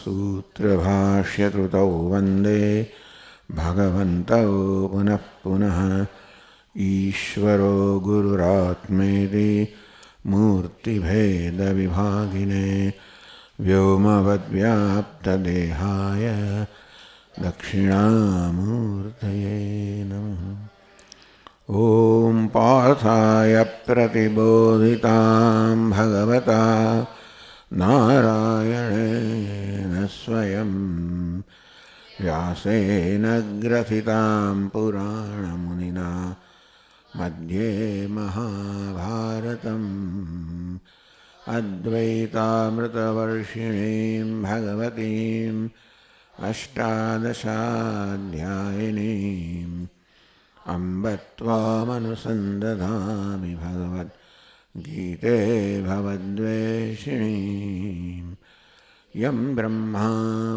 सूत्रभाष्यकृतौ वन्दे भगवन्तौ पुनः पुनः। ईश्वरो गुरुरात्मेति मूर्तिभेदविभागिने व्योमवद्व्याप्तदेहाय दक्षिणामूर्तये नमः। ॐ पार्थाय प्रतिबोधितां भगवता नारायणेन स्वयं व्यासेन ग्रथितां पुराणमुनिना मध्ये महाभारतम् अद्वैतामृतवर्षिणीं भगवतीम् अष्टादशाध्यायिनीम् अम्ब त्वामनुसन्दधामि भगवद्गीते भवद्वेषिणीम्। यं ब्रह्मा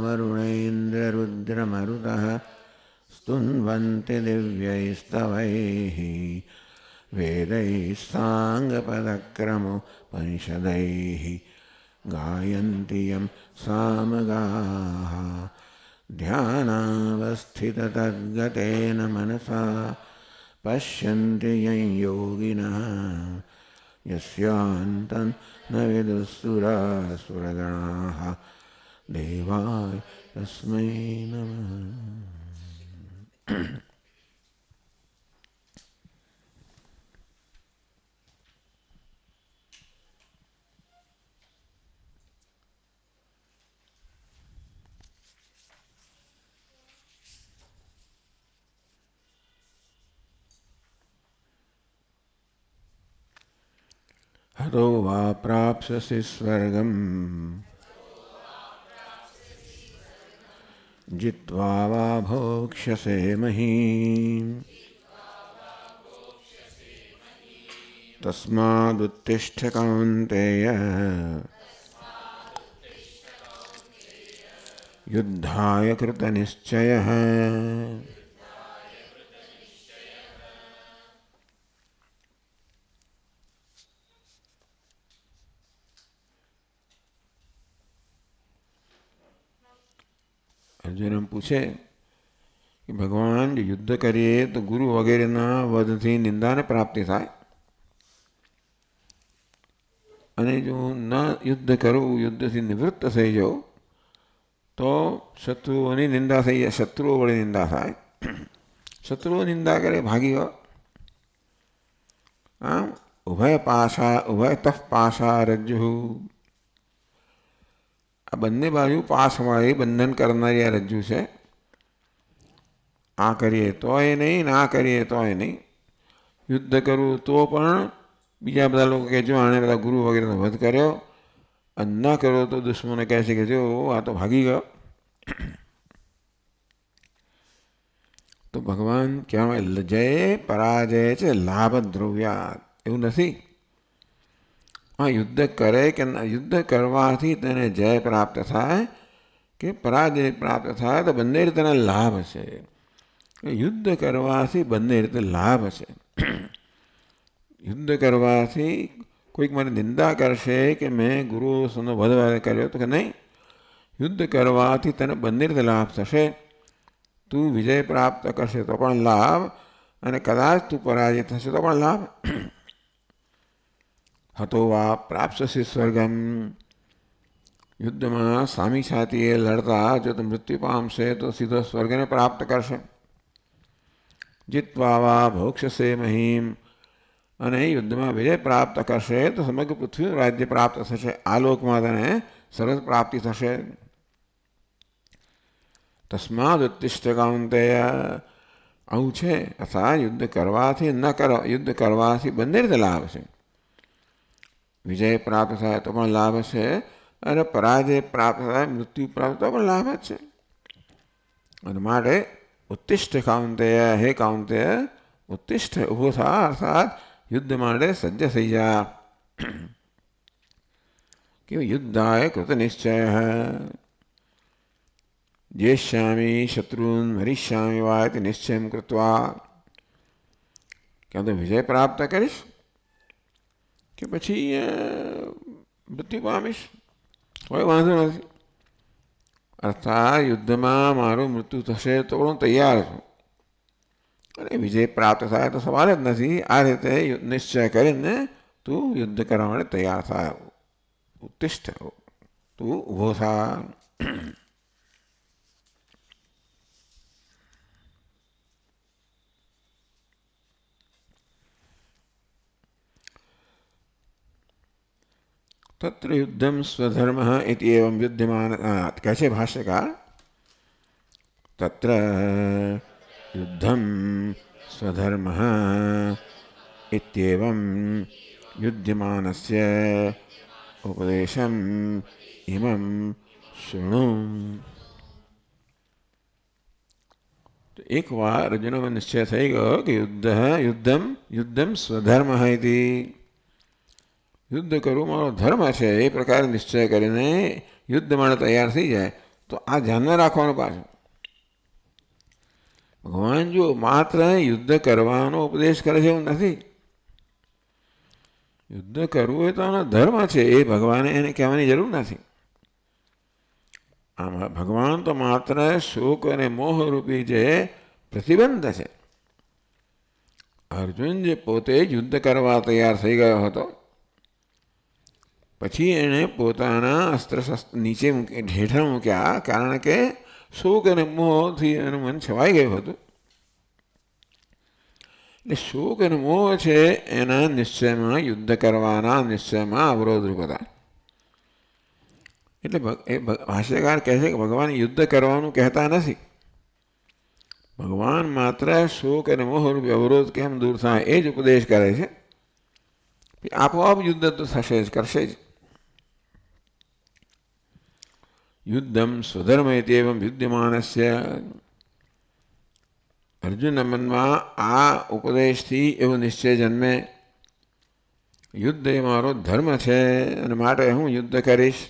वरुणेन्द्ररुद्रमरुतः स्तुन्वन्ति दिव्यैस्तवैः वेदैः साङ्गपदक्रमोपनिषदैः गायन्ति यं सामगाः। ध्यानावस्थिततद्गतेन मनसा पश्यन्ति यं योगिनः यस्यान्तं न विदुःसुरासुरगणाः देवाय तस्मै नमः। हतो वा प्राप्स्यसि स्वर्गं जित्वा वा भोक्ष्यसे महीम्। तस्मादुत्तिष्ठ कौन्तेय युद्धाय कृतनिश्चयः। अर्जुन पूछे कि भगवान जो युद्ध करिए तो गुरु वगैरेना વધથી નિંદાને પ્રાપ્તિ થાય અને જો ન યુદ્ધ કરવું યુદ્ધથી નિવૃત્ત થઈ જાઓ તો શત્રુઓની નિંદા થઈ જાય, શત્રુઓ વડે નિંદા થાય, શત્રુઓ નિંદા કરે ભાગી ગયો. આમ ઉભયતઃ પાશા રજ્જુ, આ બંને બાજુ પાશવાળી બંધન કરનારી આ રજ્જુ છે. આ કરીએ તોય નહીં ને આ કરીએ તોય નહીં. યુદ્ધ કરવું તો પણ બીજા બધા લોકો કહે જો આણે બધા ગુરુ વગેરેનો વધ કર્યો, અને ન કર્યો તો દુશ્મનો કહે છે કે જો આ તો ભાગી ગયો. તો ભગવાન કહેવાય જય પરાજય છે લાભ દ્રવ્યાત, એવું નથી. આ યુદ્ધ કરે કે યુદ્ધ કરવાથી તેને જય પ્રાપ્ત થાય કે પરાજય પ્રાપ્ત થાય તો બંને રીતે લાભ છે. યુદ્ધ કરવાથી બંને રીતે લાભ છે. યુદ્ધ કરવાથી કોઈક મારી નિંદા કરશે કે મેં ગુરુઓનો વધ કર્યો તો કે નહીં, યુદ્ધ કરવાથી તને બંને રીતે લાભ થશે. તું વિજય પ્રાપ્ત કરશે તો પણ લાભ, અને કદાચ તું પરાજય થશે તો પણ લાભ. હતો વા પ્રાપ્સ્યસી સ્વર્ગમ, યુદ્ધમાં સામી સાથીએ લડતા જો તો મૃત્યુ પામશે તો સીધો સ્વર્ગને પ્રાપ્ત કરશે. જીત્વા વા ભોક્ષ્યસે મહીમ, અને યુદ્ધમાં વિજય પ્રાપ્ત કરશે તો સમગ્ર પૃથ્વીનું રાજ્ય પ્રાપ્ત થશે. આ લોકમાં તેને સરસ પ્રાપ્તિ થશે. તસ્માદ ઉત્તિષ્ઠ કૌન્તેય, આવું છે. અથવા યુદ્ધ કરવાથી ન કરો, યુદ્ધ કરવાથી બંને રીતે લાભ છે. વિજય પ્રાપ્ત થાય તો પણ લાભ છે, અને પરાજય પ્રાપ્ત થાય, મૃત્યુ પ્રાપ્ત તો પણ લાભ જ છે. અને માટે ઉત્તિષ્ઠ કૌન્તેય, હે કૌન્તેય ઉત્તિષ્ઠ, ઊભો થા, અર્થાત યુદ્ધ માટે સજ્જ થઈ જા. કે યુદ્ધાય કૃત નિશ્ચય, જેષ્યામી શત્રુન હરિષ્યામી વા તે નિશ્ચય કૃત્વા, ક્યાં તો વિજય પ્રાપ્ત કરીશ કે પછી મૃત્યુ પામીશ, કોઈ વાંધો નથી. અર્થાત યુદ્ધમાં મારું મૃત્યુ થશે તો હું તૈયાર છું અને વિજય પ્રાપ્ત થાય તો સવાલ જ નથી. આ રીતે નિશ્ચય કરીને તું યુદ્ધ કરવા માટે તૈયાર થાય. ઉત્તિષ્ઠ, તું ઊભો થા. तत्र युद्धम स्वधर्म इति एवं युद्धमान कैसे भाष्यकार तत्र युद्धम स्वधर्म इत्येवं युध्यमानस्य उपदेशम इमं शृणु. तो एक बार अर्जुन में निश्चय થઈ ગયો કે युद्धम स्वधर्म इति યુદ્ધ કરવું મારો ધર્મ છે એ પ્રકારે નિશ્ચય કરીને યુદ્ધ માટે તૈયાર થઈ જાય તો આ ધ્યાનમાં રાખવાનું પાછું. ભગવાન જો માત્ર યુદ્ધ કરવાનો ઉપદેશ કરે છે એવું નથી. યુદ્ધ કરવું એ તો આનો ધર્મ છે, એ ભગવાને એને કહેવાની જરૂર નથી. આમાં ભગવાન તો માત્ર શોક અને મોહરૂપી જે પ્રતિબંધ છે. અર્જુન જે પોતે યુદ્ધ કરવા તૈયાર થઈ ગયો હતો પછી એણે પોતાના અસ્ત્ર શસ્ત્ર નીચે હેઠળ મૂક્યા, કારણ કે શોક અને મોહથી એનું મન છવાઈ ગયું હતું. એટલે શોક અને મોહ છે એના નિશ્ચયમાં, યુદ્ધ કરવાના નિશ્ચયમાં અવરોધરૂપ હતા. એટલે એ ભાષ્યકાર કહે છે કે ભગવાન યુદ્ધ કરવાનું કહેતા નથી. ભગવાન માત્ર શોક અને મોહરૂપી અવરોધ કેમ દૂર થાય એ જ ઉપદેશ કરે છે. આપોઆપ યુદ્ધ તો થશે જ, કરશે જ. યુદ્ધમ સ્વધર્મ એવં યુદ્ધમાનસ્ય. અર્જુનના મનમાં આ ઉપદેશથી એવો નિશ્ચય જન્મે, યુદ્ધ એ મારો ધર્મ છે અને માટે હું યુદ્ધ કરીશ.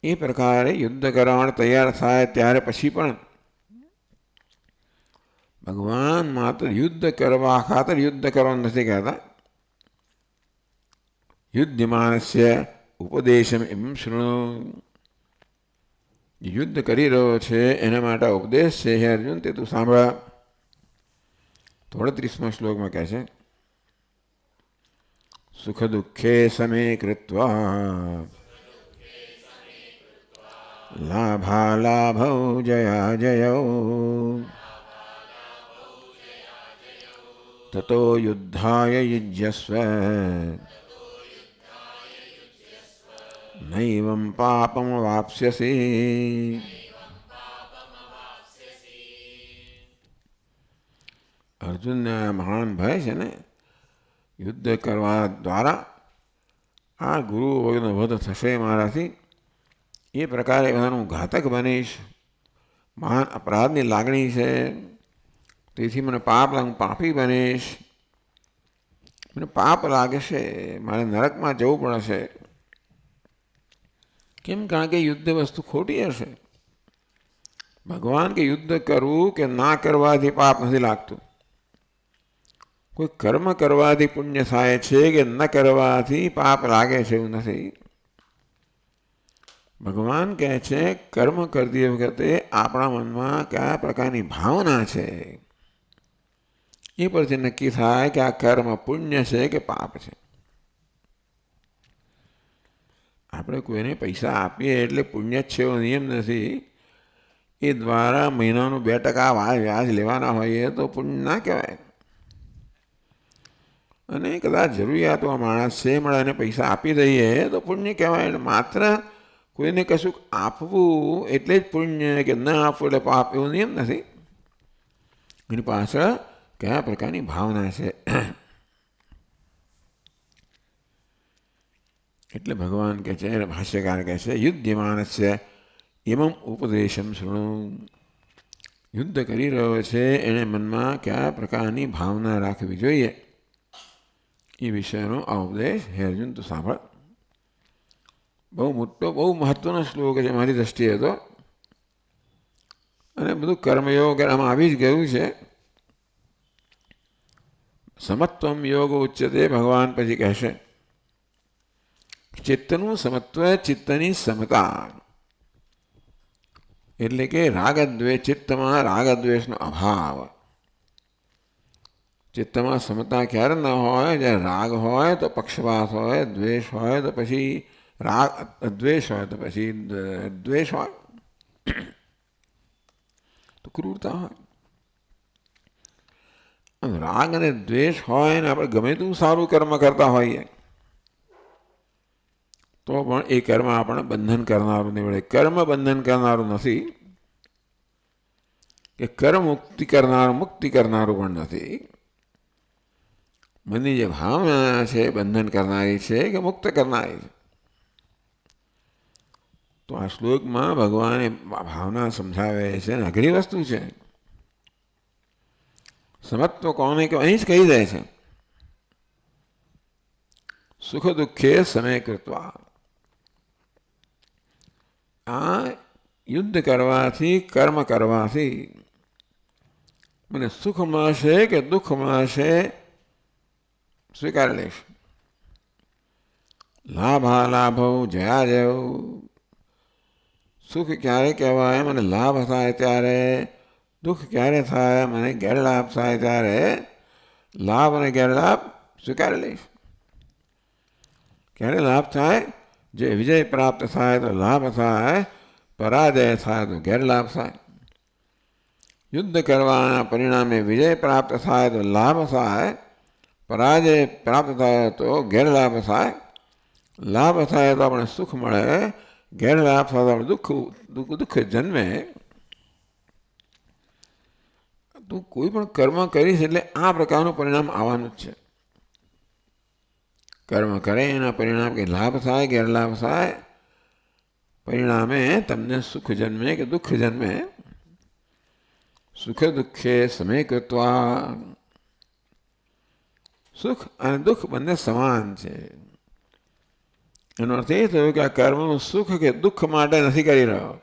એ પ્રકારે યુદ્ધ કરવા માટે તૈયાર થાય ત્યારે પછી પણ ભગવાન માત્ર યુદ્ધ કરવા ખાતર યુદ્ધ કરવાનું નથી કહેતા. યુદ્ધમાનસ્ય ઉપદેશમ એમ શૃણુ. યુદ્ધ કરી રહ્યો છે એના માટે ઉપદેશ છે હે અર્જુન, તે તું સાંભળ. 33મા શ્લોકમાં કહે છે સુખ દુઃખે સમે કૃત્વા લાભાલાભૌ જયા જયૌ તતો યુદ્ધાય યુજ્યસ્વ નૈવં પાપમ વાપ્સ્યસી. અર્જુનને મહાન ભય છે ને, યુદ્ધ કરવા દ્વારા આ ગુરુ વગરનો વધ થશે મારાથી, એ પ્રકારે બધાનું ઘાતક બનીશ. મહાન અપરાધની લાગણી છે, તેથી મને પાપ લાગે, પાપી બનીશ. મને પાપ લાગશે, મારે નરકમાં જવું પડશે. કેમ? કારણ કે યુદ્ધ વસ્તુ ખોટી હશે. ભગવાન કે યુદ્ધ કરવું કે ના કરવાથી પાપ નથી લાગતું. કોઈ કર્મ કરવાથી પુણ્ય થાય છે કે ન કરવાથી પાપ લાગે છે એવું નથી. ભગવાન કહે છે કર્મ કરતી વખતે આપણા મનમાં કયા પ્રકારની ભાવના છે એ પરથી નક્કી થાય કે આ કર્મ પુણ્ય છે કે પાપ છે. આપણે કોઈને પૈસા આપીએ એટલે પુણ્ય જ છે એવો નિયમ નથી. એ દ્વારા મહિનાનું 2% વ્યાજ લેવાના હોઈએ તો પુણ્ય ના કહેવાય. અને કદાચ જરૂરિયાતમાં માણસ છે, મળે એને પૈસા આપી દઈએ તો પુણ્ય કહેવાય. માત્ર કોઈને કશુંક આપવું એટલે જ પુણ્ય, કે ન આપવું એટલે પાપ, એવો નિયમ નથી. એની પાછળ કયા પ્રકારની ભાવના છે. એટલે ભગવાન કહે છે, ભાષ્યકાર કહે છે યુદ્ધમાનસ્ય એમમ ઉપદેશમ શૃણુ. યુદ્ધ કરી રહ્યો છે એણે મનમાં કયા પ્રકારની ભાવના રાખવી જોઈએ એ વિષયનો આ ઉપદેશ હે અર્જુન તું સાંભળ. બહુ મોટો, બહુ મહત્વનો શ્લોક છે મારી દ્રષ્ટિએ તો. અને બધું કર્મયોગ આમાં આવી જ ગયું છે. સમત્વમ યોગ ઉચ્ચતે. ભગવાન પછી કહેશે ચિત્તનું સમત્વ, ચિત્તની સમતા. એટલે કે રાગદ્વેષ, ચિત્તમાં રાગદ્વેષનો અભાવ. ચિત્તમાં સમતા ક્યારે ન હોય? જ્યારે રાગ હોય તો પક્ષપાત હોય, દ્વેષ હોય તો પછી રાગ, દ્વેષ હોય તો પછી દ્વેષ હોય, તો ક્રૂરતા હોય. રાગ અને દ્વેષ હોય ને આપણે ગમે તેવું સારું કર્મ કરતા હોઈએ તો પણ એ કર્મ આપણને બંધન કરનારું નીવડે. કર્મ બંધન કરનારું નથી કે કર્મ મુક્તિ કરનારું પણ નથી. મનની જે ભાવના છે બંધન કરનારી છે કે મુક્ત કરનારી છે. તો આ શ્લોકમાં ભગવાને ભાવના સમજાવે છે અને અઘરી વસ્તુ છે. સમત્વ કોને કે અહીં જ કહી દે છે, સુખ દુઃખે સમય કૃત્વા. આ યુદ્ધ કરવાથી, કર્મ કરવાથી મને સુખ મળશે કે દુઃખ મળશે સ્વીકારી લઈશ. લાભાલાભો જયા જયો. સુખ ક્યારે કહેવાય? મને લાભ થાય ત્યારે. દુઃખ ક્યારે થાય? મને ગેરલાભ થાય ત્યારે. લાભ અને ગેરલાભ સ્વીકારી લઈશ. ક્યારે લાભ થાય? જે વિજય પ્રાપ્ત થાય તો લાભ થાય, પરાજય થાય તો ગેરલાભ થાય. યુદ્ધ કરવાના પરિણામે વિજય પ્રાપ્ત થાય તો લાભ થાય, પરાજય પ્રાપ્ત થાય તો ગેરલાભ થાય. લાભ થાય તો આપણે સુખ મળે, ગેરલાભ થાય તો આપણે દુઃખ જન્મે. તું કોઈ પણ કર્મ કરીશ એટલે આ પ્રકારનું પરિણામ આવવાનું જ છે. કર્મ કરે એના પરિણામ કે લાભ થાય, ગેરલાભ થાય. પરિણામે તમને સુખ જન્મે કે દુઃખ જન્મે. સુખ દુઃખે સમય કૃત્વા. સુખ અને દુઃખ બંને સમાન છે. એનો અર્થ એ થયો કે આ કર્મનું સુખ કે દુઃખ માટે નથી કરી રહ્યો.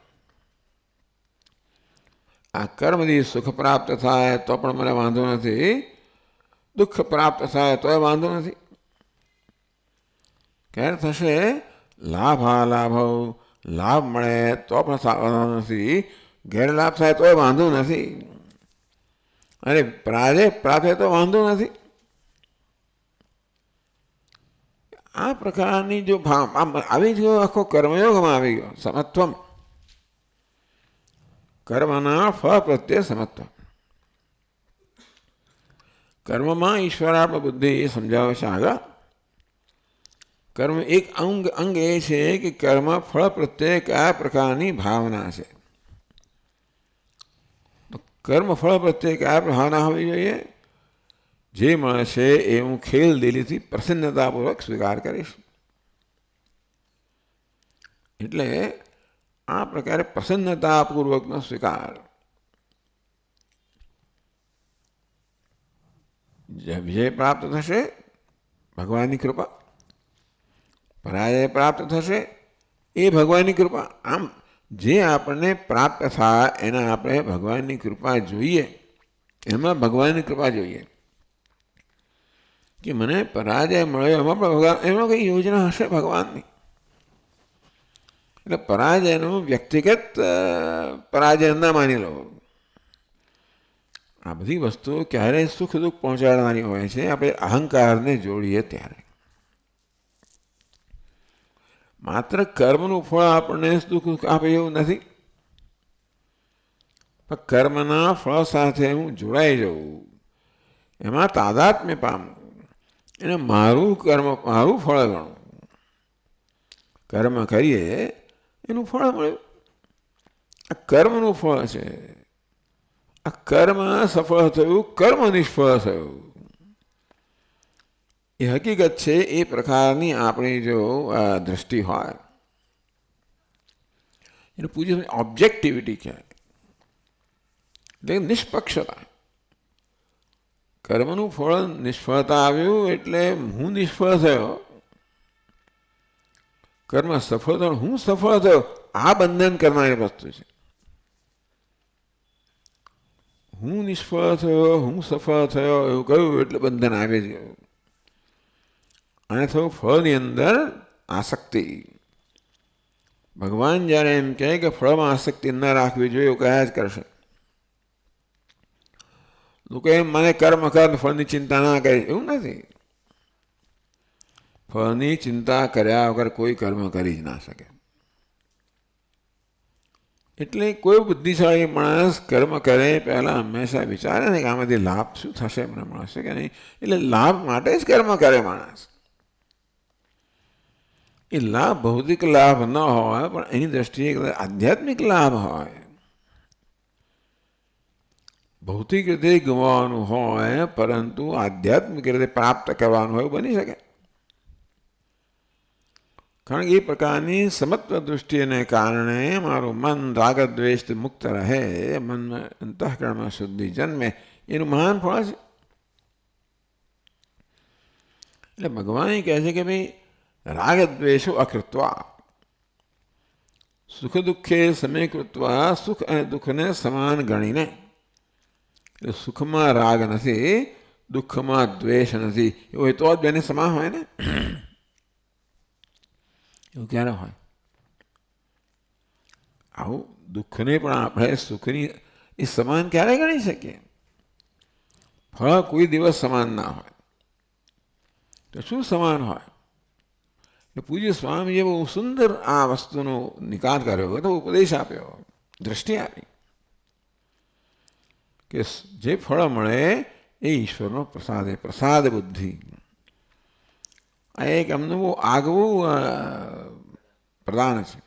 આ કર્મથી સુખ પ્રાપ્ત થાય તો પણ મને વાંધો નથી, દુઃખ પ્રાપ્ત થાય તોય વાંધો નથી. ક્યારે થશે? લાભાલાભ. લાભ મળે તો પણ વાંધો નથી, ગેરલાભ થાય તોય વાંધો નથી, અને પરાજય પ્રાપ્ત થાય તો વાંધો નથી. આ પ્રકારની જો ભાવ આવી ગયો, આખો કર્મયોગમાં આવી ગયો સમત્વમ. કર્મના ફળ પ્રત્યે સમત્વ. કર્મમાં ઈશ્વરાત્મ બુદ્ધિ એ સમજાવે છે આગળ. કર્મ એક અંગ એ છે કે કર્મ ફળ પ્રત્યે કયા પ્રકારની ભાવના છે. તો કર્મ ફળ પ્રત્યે કયા ભાવના હોવી જોઈએ? જે મળશે એ હું ખેલ દિલીથી પ્રસન્નતાપૂર્વક સ્વીકાર કરીશ. એટલે આ પ્રકારે પ્રસન્નતાપૂર્વકનો સ્વીકાર. વિજય પ્રાપ્ત થશે ભગવાનની કૃપા, પરાજય પ્રાપ્ત થશે એ ભગવાનની કૃપા. આમ જે આપણને પ્રાપ્ત થાય એના આપણે ભગવાનની કૃપા જોઈએ, એમાં ભગવાનની કૃપા જોઈએ. કે મને પરાજય મળ્યો એમાં પણ ભગવાન, એમાં કઈ યોજના હશે ભગવાનની. એટલે પરાજયનું વ્યક્તિગત પરાજય ના માની લો. આ બધી વસ્તુઓ ક્યારેય સુખ દુઃખ પહોંચાડવાની હોય છે, આપણે અહંકારને જોડીએ ત્યારે. માત્ર કર્મનું ફળ આપણને દુઃખ આપે એવું નથી, પણ કર્મના ફળ સાથે હું જોડાઈ જઉં, એમાં તાદાત્મ્ય પામું, એને મારું કર્મ, મારું ફળ ગણું. કર્મ કરીએ એનું ફળ મળ્યું, આ કર્મનું ફળ છે. આ કર્મ સફળ થયું, કર્મ નિષ્ફળ થયું, એ હકીકત છે. એ પ્રકારની આપણી જો દ્રષ્ટિ હોય એને પૂછે ઓબ્જેક્ટિવિટી કહેવાય, એટલે નિષ્પક્ષતા. કર્મનું ફળ નિષ્ફળતા આવ્યું એટલે હું નિષ્ફળ થયો, કર્મ સફળ થયો હું સફળ થયો, આ બંધન કરનારી વસ્તુ છે. હું નિષ્ફળ થયો, હું સફળ થયો એવું કહ્યું એટલે બંધન આવી જ ગયું. અને થયું ફળની અંદર આસક્તિ. ભગવાન જ્યારે એમ કહે કે ફળમાં આસક્તિ ન રાખવી જોઈએ એવું કયા જ કરશે. લોકો એમ મને કર્મ કર, ફળની ચિંતા ના કરે, એવું નથી. ફળની ચિંતા કર્યા વગર કોઈ કર્મ કરી જ ના શકે. એટલે કોઈ બુદ્ધિશાળી માણસ કર્મ કરે પહેલાં હંમેશા વિચારે ને કે આમાંથી લાભ શું થશે, મને મળશે કે નહીં. એટલે લાભ માટે જ કર્મ કરે માણસ. એ લાભ ભૌતિક લાભ ન હોય પણ એની દ્રષ્ટિએ આધ્યાત્મિક લાભ હોય. ભૌતિક રીતે ગમવાનું હોય પરંતુ આધ્યાત્મિક રીતે પ્રાપ્ત કરવાનું હોય એવું બની શકે. કારણ કે એ પ્રકારની સમત્વ દૃષ્ટિને કારણે મારું મન રાગદ્વેષ મુક્ત રહે, મન અંતઃકરણમાં શુદ્ધિ જન્મે, એનું મહાન ફળ છે. એટલે ભગવાન કહે છે કે ભાઈ રાગદ્વેષો અકૃત્વા સુખ દુઃખે સમય કૃત્વા, સુખ અને દુઃખને સમાન ગણીને. એટલે સુખમાં રાગ નથી, દુઃખમાં દ્વેષ નથી, એવું તો જ બેને સમાન હોય ને. એવું ક્યારે હોય? આવું દુઃખને પણ આપણે સુખની એ સમાન ક્યારે ગણી શકીએ? ફળ કોઈ દિવસ સમાન ના હોય તો શું સમાન હોય? એટલે પૂજ્ય સ્વામીએ બહુ સુંદર આ વસ્તુનો નિકાલ કર્યો હતો, ઉપદેશ આપ્યો, દ્રષ્ટિ આપી કે જે ફળ મળે એ ઈશ્વરનો પ્રસાદ, એ પ્રસાદ બુદ્ધિ. આ એક એમનું બહુ આગવું પ્રદાન છે.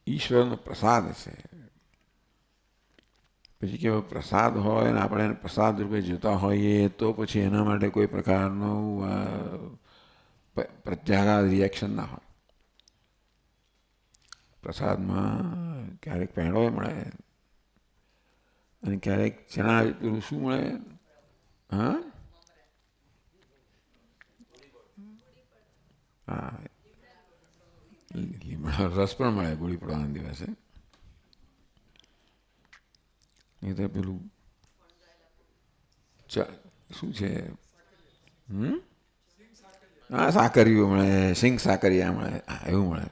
ઈશ્વરનો પ્રસાદ છે. પછી કેવો પ્રસાદ હોય ને આપણે એને પ્રસાદ રૂપે જોતા હોઈએ તો પછી એના માટે કોઈ પ્રકારનું પ્રત્યાઘાત રિએક્શન ના હોય. પ્રસાદમાં ક્યારેક પેંડો મળે અને ક્યારેક ચણા પેલું શું મળે, હા હા લીમડા રસ પણ મળે ગુડી પડવાના દિવસે. નહીં તો પેલું શું છે, હા સાકરિયું મળે, સિંગ સાકરિયા મળે, એવું મળે.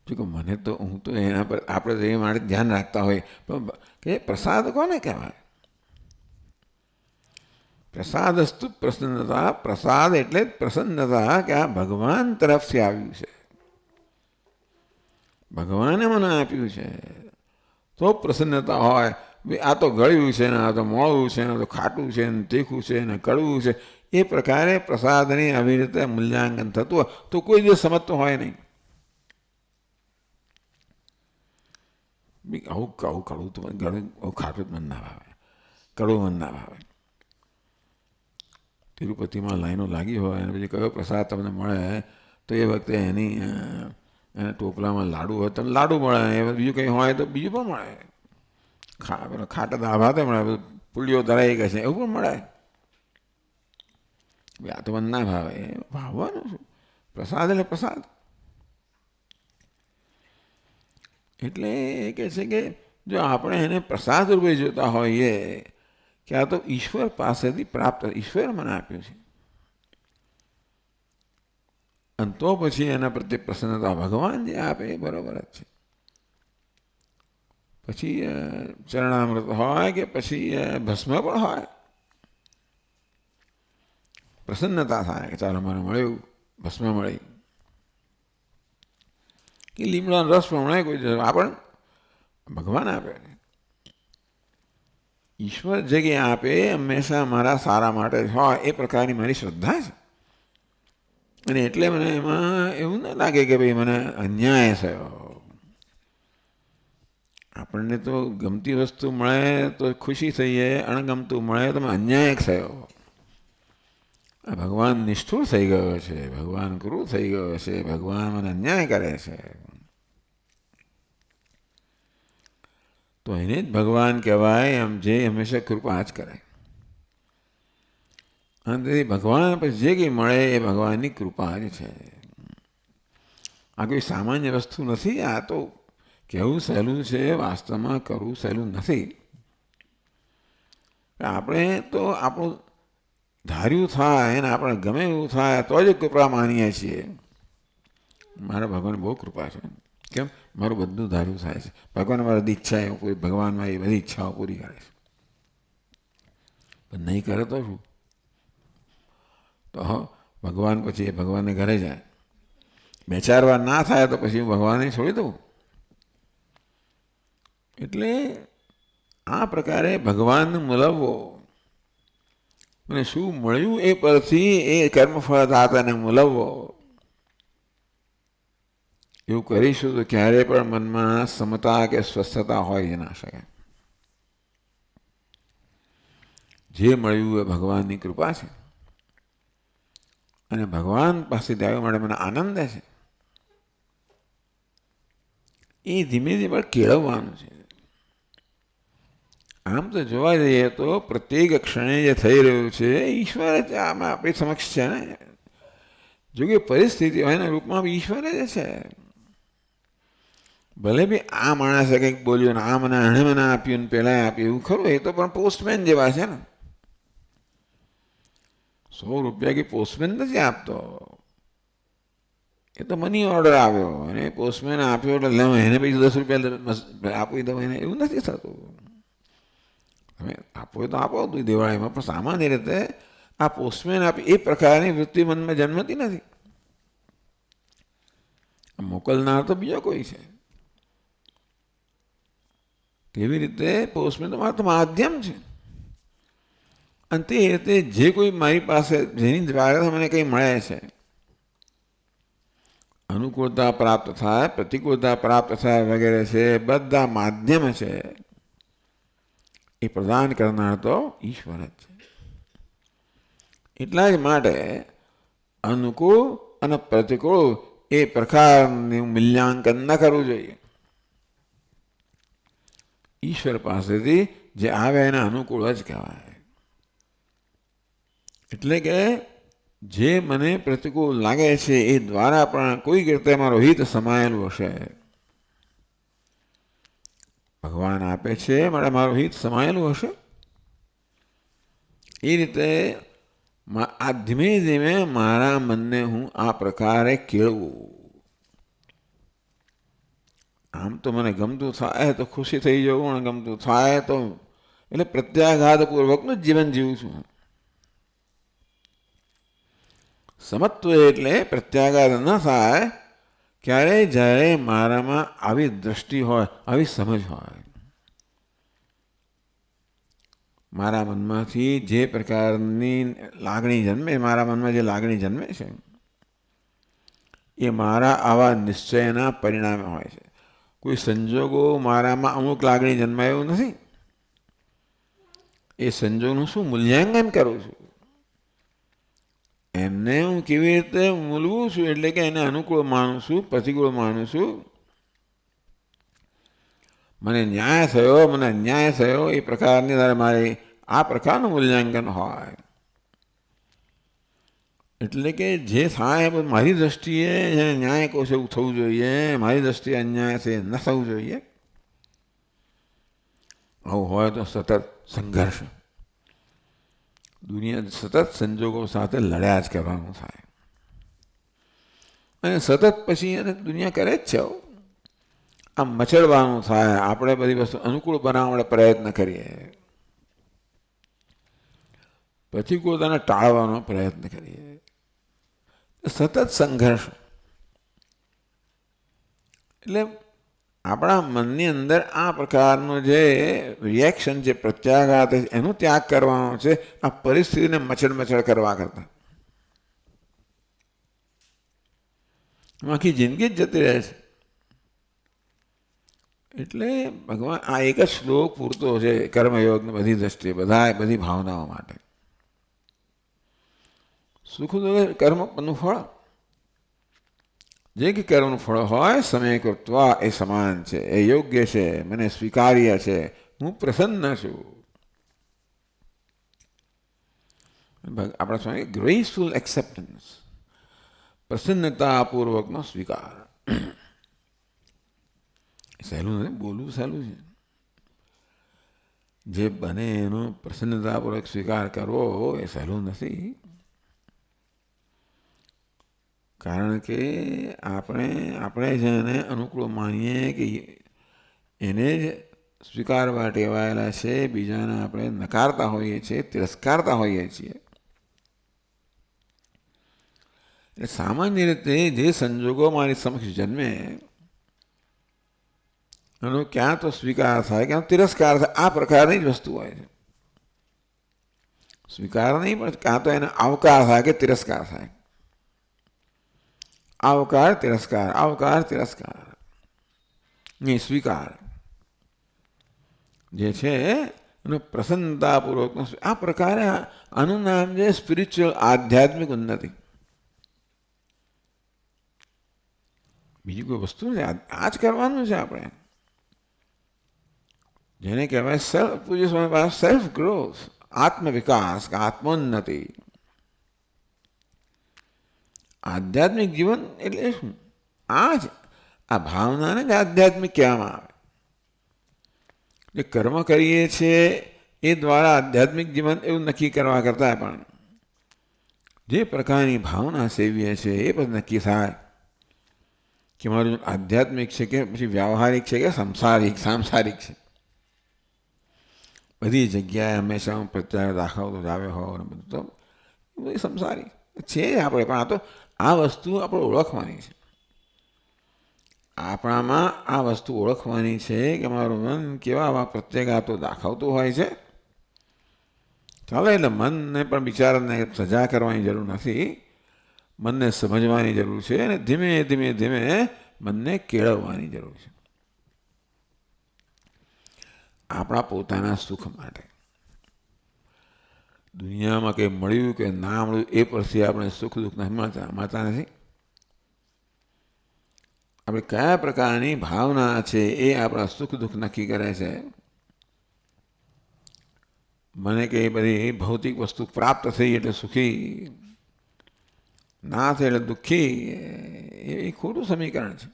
જોકે મને તો હું તો એના પર આપણે એ માટે ધ્યાન રાખતા હોય કે પ્રસાદ કોને કહેવાય? પ્રસાદસ્તુ પ્રસન્નતા. પ્રસાદ એટલે જ પ્રસન્નતા કે આ ભગવાન તરફથી આવ્યું છે, ભગવાને મને આપ્યું છે તો પ્રસન્નતા હોય. આ તો ગળ્યું છે ને, આ તો મોળું છે ને, આ તો ખાટું છે ને, તીખું છે ને, કડવું છે, એ પ્રકારે પ્રસાદની આવી રીતે મૂલ્યાંકન થતું હોય તો કોઈ દિવસ સમજતો હોય નહીં. આવું કડવું તો ગળું, આવું ખાટું જ મન ના ભાવે, કડવું મન ના ભાવે. તિરુપતિમાં લાઈનો લાગી હોય અને પછી કયો પ્રસાદ તમને મળે તો એ વખતે એની ટોપલામાં લાડુ હોય તો લાડુ મળે, બીજું કંઈ હોય તો બીજું પણ મળે. ખાટા દાળ ભાતે મળે, પુલીઓ ધરાઈ ગઈ છે એવું પણ મળે. આ તો મને ના ભાવે, ભાવવાનું શું? પ્રસાદ એટલે પ્રસાદ. એટલે એ કહે છે કે જો આપણે એને પ્રસાદ રૂપે જોતા હોઈએ કે આ તો ઈશ્વર પાસેથી પ્રાપ્ત, ઈશ્વર મને આપ્યું છે, અને તો પછી એના પ્રત્યે પ્રસન્નતા ભગવાન જે આપે એ બરોબર જ છે. પછી ચરણામૃત હોય કે પછી ભસ્મ પણ હોય, પ્રસન્નતા થાય કે ચાલો મને મળ્યું, ભસ્મ મળી કે લીમડાનો રસ પણ મળે, કોઈ આપણ ભગવાન આપે. ઈશ્વર જગ્યા આપે હંમેશા મારા સારા માટે હોય એ પ્રકારની મારી શ્રદ્ધા છે. અને એટલે મને એમાં એવું ના લાગે કે ભાઈ મને અન્યાય થયો. આપણને તો ગમતી વસ્તુ મળે તો ખુશી થઈએ, અણગમતું મળે તો અન્યાય થયો, ભગવાન નિષ્ઠુર થઈ ગયો છે, ભગવાન ક્રૂર થઈ ગયો છે, ભગવાન મને અન્યાય કરે છે, તો એને જ ભગવાન કહેવાય. એમ જે હંમેશા કૃપા જ કરે. અને તેથી ભગવાન પછી જે કંઈ મળે એ ભગવાનની કૃપા જ છે. આ કોઈ સામાન્ય વસ્તુ નથી. આ તો કહેવું સહેલું છે, વાસ્તવમાં કરવું સહેલું નથી. આપણે તો આપણું ધાર્યું થાય ને આપણે ગમે એવું થાય તો જ કૃપા માનીએ છીએ. મારા ભગવાન બહુ કૃપા છે. કેમ? મારું બધું ધાર્યું થાય છે. ભગવાન મારી બધી ઈચ્છા એ પૂરી, ભગવાનમાં એ બધી ઈચ્છાઓ પૂરી કરે છે. પણ નહીં કરે તો શું? તો ભગવાન પછી ભગવાનને ઘરે જાય. 2-4 વાર ના થાય તો પછી હું ભગવાનને છોડી દઉં. એટલે આ પ્રકારે ભગવાનને મળવો અને શું મળ્યું એ પરથી એ કર્મફળદાતાને મળવો, એવું કરીશું તો ક્યારેય પણ મનમાં સમતા કે સ્વસ્થતા હોય જ ના શકે. જે મળ્યું એ ભગવાનની કૃપા છે અને ભગવાન પાસેથી આવ્યા માટે મને આનંદ છે. એ ધીમે ધીમે કેળવવાનું છે. આમ તો જોવા જઈએ તો પ્રત્યેક ક્ષણે જે થઈ રહ્યું છે ઈશ્વર જ આમાં આપણી સમક્ષ છે ને. જો કે પરિસ્થિતિ હોય એના રૂપમાં ઈશ્વર જ છે. ભલે બી આ માણસે કંઈક બોલ્યું ને આ મને આપ્યું ને પેલા આપ્યું એવું ખરું, એ તો પણ પોસ્ટમેન જેવા છે ને. 100 રૂપિયા કે પોસ્ટમેન નથી આપતો, એ તો મની ઓર્ડર આવ્યો અને પોસ્ટમેન આપ્યો એટલે એને પછી 10 રૂપિયા આપી દઉં એને, એવું નથી થતું. તમે આપો તો આપો દિવાળીમાં, પણ સામાન્ય રીતે આ પોસ્ટમેન આપી એ પ્રકારની વૃત્તિ મનમાં જન્મતી નથી. મોકલનાર તો બીજો કોઈ છે. કેવી રીતે? પોસ્ટમેન તો મારું તો માધ્યમ છે. અને તે રીતે જે કોઈ મારી પાસે જેની દ્વારા મને કંઈ મળે છે, અનુકૂળતા પ્રાપ્ત થાય, પ્રતિકૂળતા પ્રાપ્ત થાય વગેરે છે, બધા માધ્યમ છે. એ પ્રદાન કરનાર તો ઈશ્વર જ છે. એટલા જ માટે અનુકૂળ અને પ્રતિકૂળ એ પ્રકારનું મૂલ્યાંકન ન કરવું જોઈએ. ઈશ્વર પાસેથી જે આવે એને અનુકૂળ જ કહેવાય. એટલે કે જે મને પ્રતિકૂળ લાગે છે એ દ્વારા પણ કોઈક રીતે મારો હિત સમાયેલું હશે. ભગવાન આપે છે મારે મારું હિત સમાયેલું હશે. એ રીતે આ ધીમે ધીમે મારા મનને હું આ પ્રકારે કેળવું. આમ તો મને ગમતું થાય તો ખુશી થઈ જવું, અને ગમતું થાય તો એટલે પ્રત્યાઘાતપૂર્વકનું જીવન જીવું છું. સમત્વ એટલે પ્રત્યાઘાત ન થાય ક્યારે? જ્યારે મારામાં આવી દ્રષ્ટિ હોય, આવી સમજ હોય. મારા મનમાંથી જે પ્રકારની લાગણી જન્મે, મારા મનમાં જે લાગણી જન્મે છે એ મારા આવા નિશ્ચયના પરિણામે હોય છે. કોઈ સંજોગો મારામાં અમુક લાગણી જન્માય એવું નથી. એ સંજોગનું શું મૂલ્યાંકન કરું છું, એમને હું કેવી રીતે મૂલવું છું, એટલે કે એને અનુકૂળ માનું છું, પ્રતિકૂળ માનું છું. મને ન્યાય થયો, મને અન્યાય થયો, એ પ્રકારની મારી આ પ્રકારનું મૂલ્યાંકન હોય. એટલે કે જે થાય મારી દ્રષ્ટિએ જેને ન્યાય કહો છે એવું થવું જોઈએ, મારી દ્રષ્ટિએ અન્યાય છે ન થવું જોઈએ. આવું હોય તો સતત સંઘર્ષ, દુનિયા સતત સંજોગો સાથે લડ્યા જ કરવાનું થાય. અને સતત પછી એને દુનિયા કરે જ છે. આમ મચડવાનું થાય. આપણે બધી વસ્તુ અનુકૂળ બનાવવા માટે પ્રયત્ન કરીએ, પ્રતિકૂળતાને ટાળવાનો પ્રયત્ન કરીએ. સતત સંઘર્ષ. એટલે આપણા મનની અંદર આ પ્રકારનું જે રિએક્શન છે, પ્રત્યાઘાત, એનો ત્યાગ કરવાનો છે આ પરિસ્થિતિને મચડ કરવા કરતા. આખી જિંદગી જ જતી રહે છે. એટલે ભગવાન આ એક જ શ્લોક પૂરતો છે કર્મયોગની બધી દ્રષ્ટિએ, બધી ભાવનાઓ માટે. સુખ કર્મનું ફળ, જે કે કર્મનું ફળ હોય, સમય કૃત્વા એ સમાન છે, એ યોગ્ય છે, મને સ્વીકાર્ય છે, હું પ્રસન્ન છું. આપણા સ્વામી ગ્રેસફુલ એક્સેપ્ટન્સ, પ્રસન્નતાપૂર્વકનો સ્વીકાર. સહેલું નથી, બોલવું સહેલું છે. જે બને એનો પ્રસન્નતાપૂર્વક સ્વીકાર કરવો એ સહેલું નથી. કારણ કે આપણે જેને અનુકૂળ માનીએ કે એને જ સ્વીકારવા ટેવાયેલા છે, બીજાને આપણે નકારતા હોઈએ છીએ, તિરસ્કારતા હોઈએ છીએ. એટલે સામાન્ય રીતે જે સંજોગો મારી સમક્ષ જન્મે એનો ક્યાં તો સ્વીકાર થાય, ક્યાં તિરસ્કાર થાય, આ પ્રકારની જ વસ્તુ હોય છે. સ્વીકાર નહીં, પણ કાં તો એને આવકાર થાય કે તિરસ્કાર થાય. આવકાર તિરસ્કાર, આવકાર તિરસ્કાર, નહીં સ્વીકાર જે છે એનો પ્રસન્નતાપૂર્વકનો આ પ્રકારે આનું નામ છે સ્પિરિચ્યુઅલ, આધ્યાત્મિક ઉન્નતિ. બીજી કોઈ વસ્તુ નથી, આ જ કરવાનું છે આપણે. જેને કહેવાય પૂજ્ય સ્વામી પાસે સેલ્ફ ગ્રોથ, આત્મવિકાસ, આત્મોન્નતિ. આધ્યાત્મિક જીવન એટલે શું? આ ભાવનાને જ આધ્યાત્મિક કહેવામાં આવે. જે કર્મ કરીએ છીએ એ દ્વારા આધ્યાત્મિક જીવન એવું નક્કી કરવા કરતાં પણ જે પ્રકારની ભાવના સેવીએ છીએ એ પછી નક્કી થાય કે મારું આધ્યાત્મિક છે કે પછી વ્યવહારિક છે કે સાંસારિક છે. બધી જગ્યાએ હંમેશા પ્રત્યાઘાત દાખવતો જ આવ્યો હોવ ને બધું તો એ બધી સંસારી છે આપણે. પણ આ વસ્તુ આપણે ઓળખવાની છે. આપણામાં આ વસ્તુ ઓળખવાની છે કે મારું મન કેવા આવા પ્રત્યાઘાતો દાખવતું હોય છે. ચાલો, એટલે મનને પણ બિચારાને સજા કરવાની જરૂર નથી, મનને સમજવાની જરૂર છે અને ધીમે ધીમે ધીમે મનને કેળવવાની જરૂર છે. આપણા પોતાના સુખ માટે. દુનિયામાં કંઈ મળ્યું કે ના મળ્યું એ પરથી આપણે સુખ દુઃખ મળતા નથી. આપણે કયા પ્રકારની ભાવના છે એ આપણા સુખ દુઃખ નક્કી કરે છે. મને કે બધી ભૌતિક વસ્તુ પ્રાપ્ત થઈ એટલે સુખી, ના થઈ એટલે દુઃખી, એ ખોટું સમીકરણ છે.